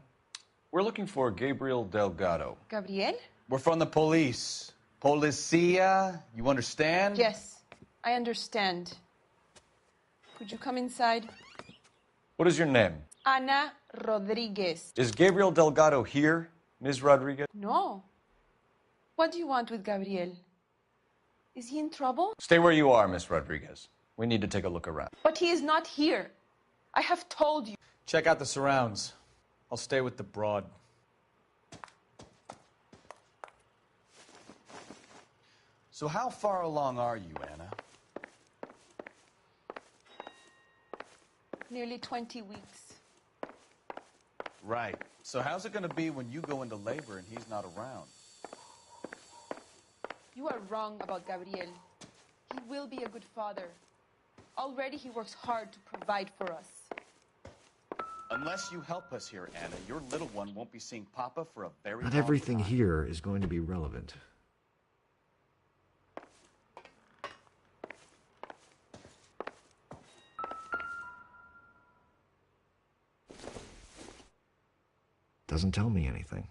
We're looking for Gabriel Delgado. Gabriel? We're from the police. Policia, you understand? Yes, I understand. Could you come inside? What is your name? Ana Rodriguez. Is Gabriel Delgado here, Ms. Rodriguez? No. What do you want with Gabriel? Is he in trouble? Stay where you are, Ms. Rodriguez. We need to take a look around. But he is not here. I have told you. Check out the surrounds. I'll stay with the broad. So how far along are you, Anna? Nearly 20 weeks. Right. So how's it going to be when you go into labor and he's not around? You are wrong about Gabriel. He will be a good father. Already he works hard to provide for us. Unless you help us here, Anna, your little one won't be seeing Papa for a very Not long everything time. here is going to be relevant. Doesn't tell me anything.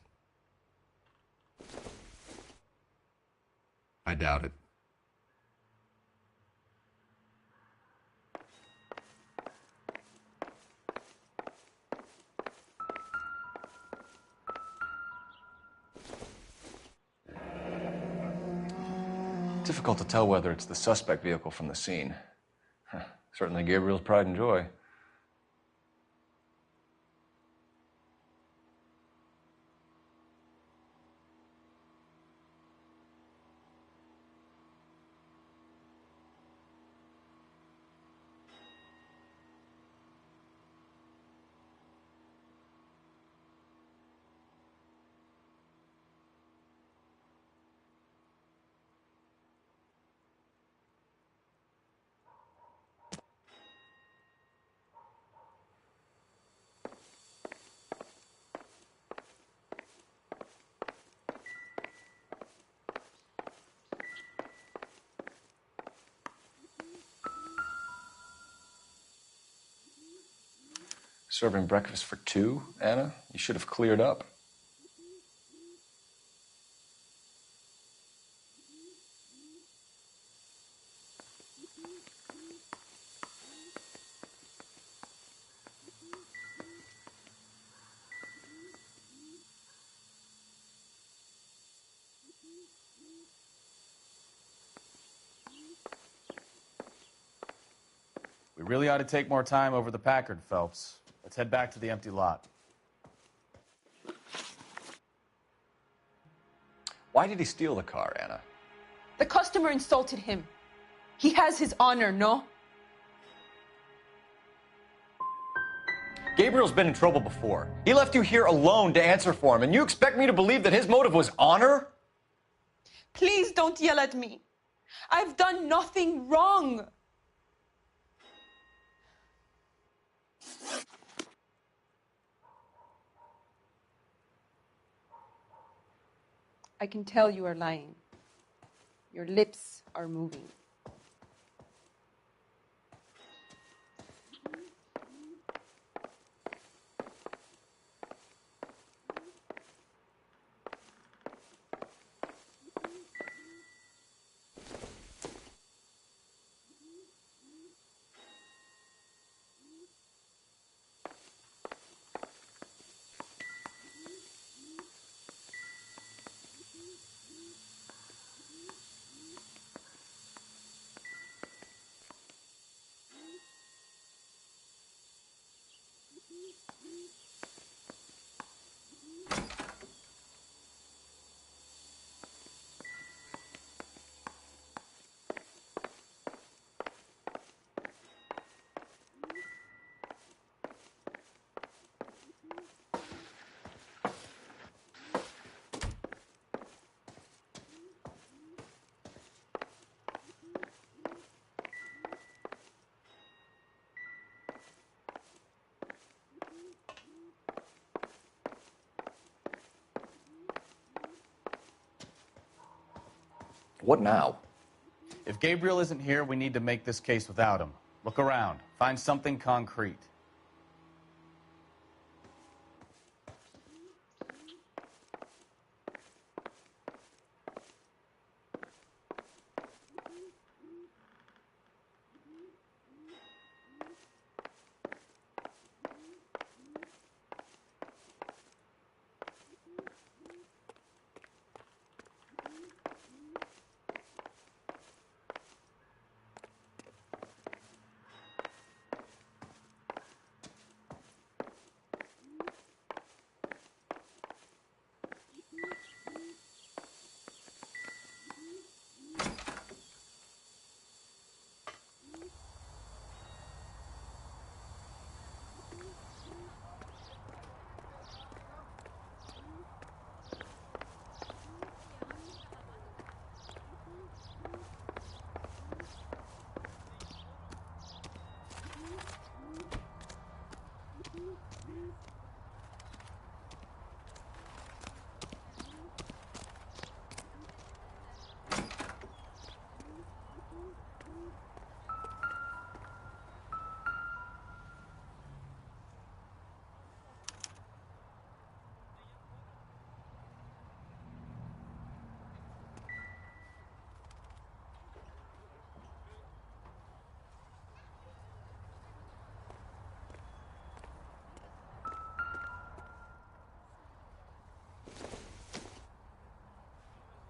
I doubt it. Difficult to tell whether it's the suspect vehicle from the scene. Certainly Gabriel's pride and joy. Serving breakfast for two, Anna? You should have cleared up. We really ought to take more time over the Packard, Phelps. Let's head back to the empty lot. Why did he steal the car, Anna? The customer insulted him. He has his honor, no? Gabriel's been in trouble before. He left you here alone to answer for him, and you expect me to believe that his motive was honor? Please don't yell at me. I've done nothing wrong. I can tell you are lying. Your lips are moving. What now? If Gabriel isn't here, we need to make this case without him. Look around. Find something concrete.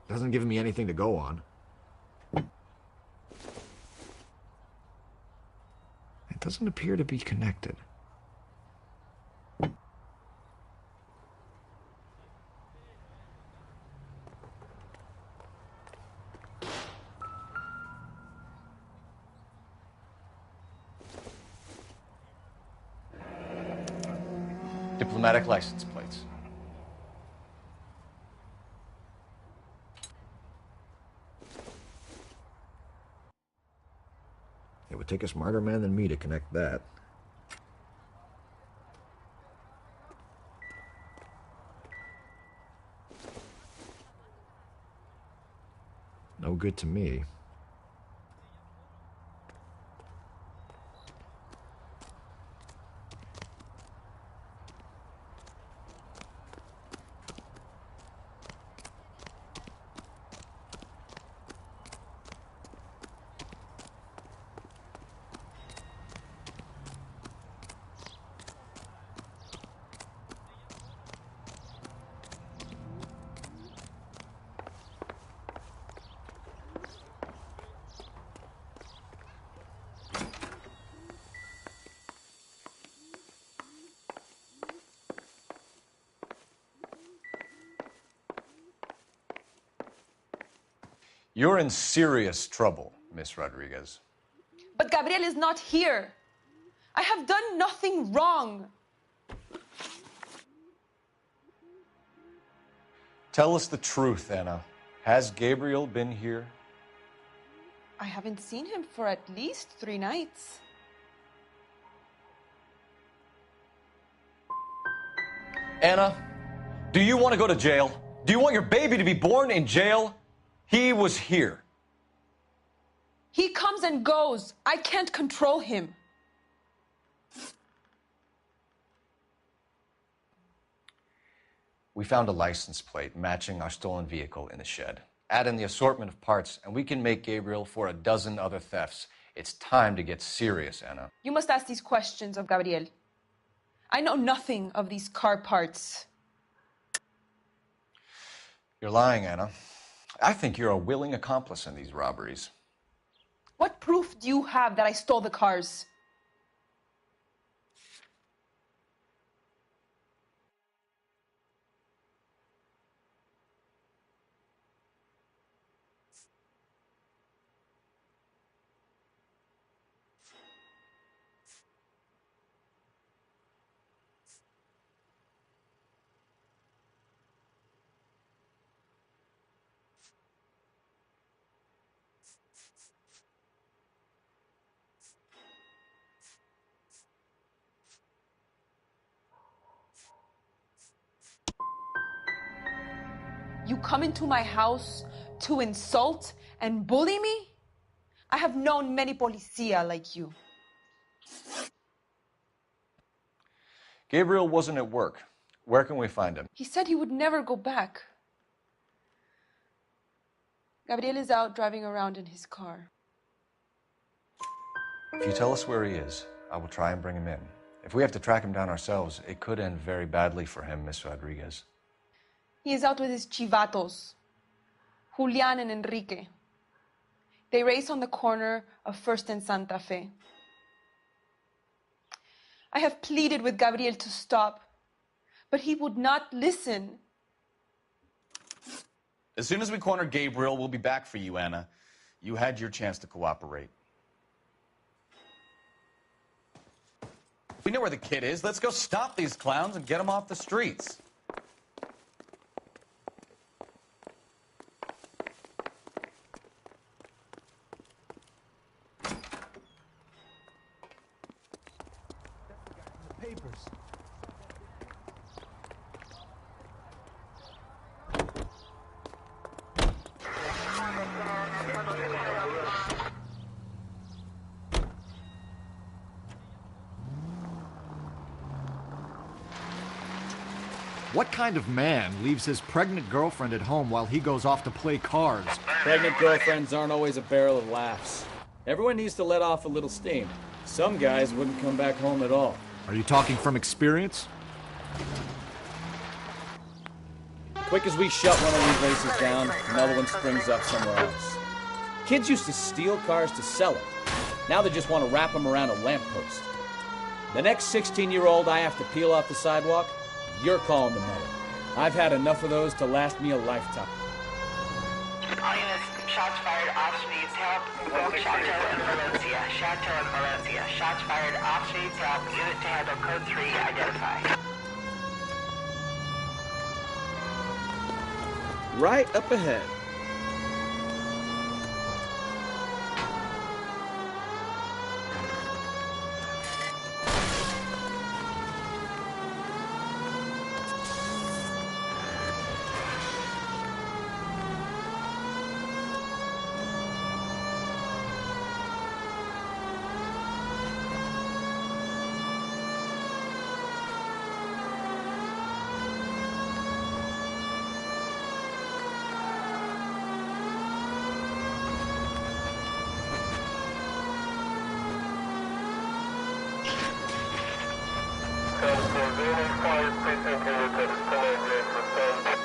Doesn't give me anything to go on. It doesn't appear to be connected. Diplomatic license plates. It would take a smarter man than me to connect that. No good to me. You're in serious trouble, Miss Rodriguez. But Gabriel is not here. I have done nothing wrong. Tell us the truth, Anna. Has Gabriel been here? I haven't seen him for at least 3 nights. Anna, do you want to go to jail? Do you want your baby to be born in jail? He was here. He comes and goes. I can't control him. We found a license plate matching our stolen vehicle in the shed. Add in the assortment of parts, and we can make Gabriel for a dozen other thefts. It's time to get serious, Anna. You must ask these questions of Gabriel. I know nothing of these car parts. You're lying, Anna. I think you're a willing accomplice in these robberies. What proof do you have that I stole the cars? You come into my house to insult and bully me? I have known many policia like you. Gabriel wasn't at work. Where can we find him? He said he would never go back. Gabriel is out driving around in his car. If you tell us where he is, I will try and bring him in. If we have to track him down ourselves, it could end very badly for him, Miss Rodriguez. He is out with his chivatos, Julian and Enrique. They race on the corner of First and Santa Fe. I have pleaded with Gabriel to stop, but he would not listen. As soon as we corner Gabriel, we'll be back for you, Anna. You had your chance to cooperate. We know where the kid is. Let's go stop these clowns and get him off the streets. What kind of man leaves his pregnant girlfriend at home while he goes off to play cards? Pregnant girlfriends aren't always a barrel of laughs. Everyone needs to let off a little steam. Some guys wouldn't come back home at all. Are you talking from experience? Quick as we shut one of these races down, another one springs up somewhere else. Kids used to steal cars to sell them. Now they just want to wrap them around a lamppost. The next 16-year-old I have to peel off the sidewalk, you're calling the mother. I've had enough of those to last me a lifetime. All units, shots fired, officer needs help. Chateau and Valencia. Chateau and Valencia. Shots fired, officer needs help. Unit to handle code 3, identify. Right up ahead. Precinct 8, 10 for 10,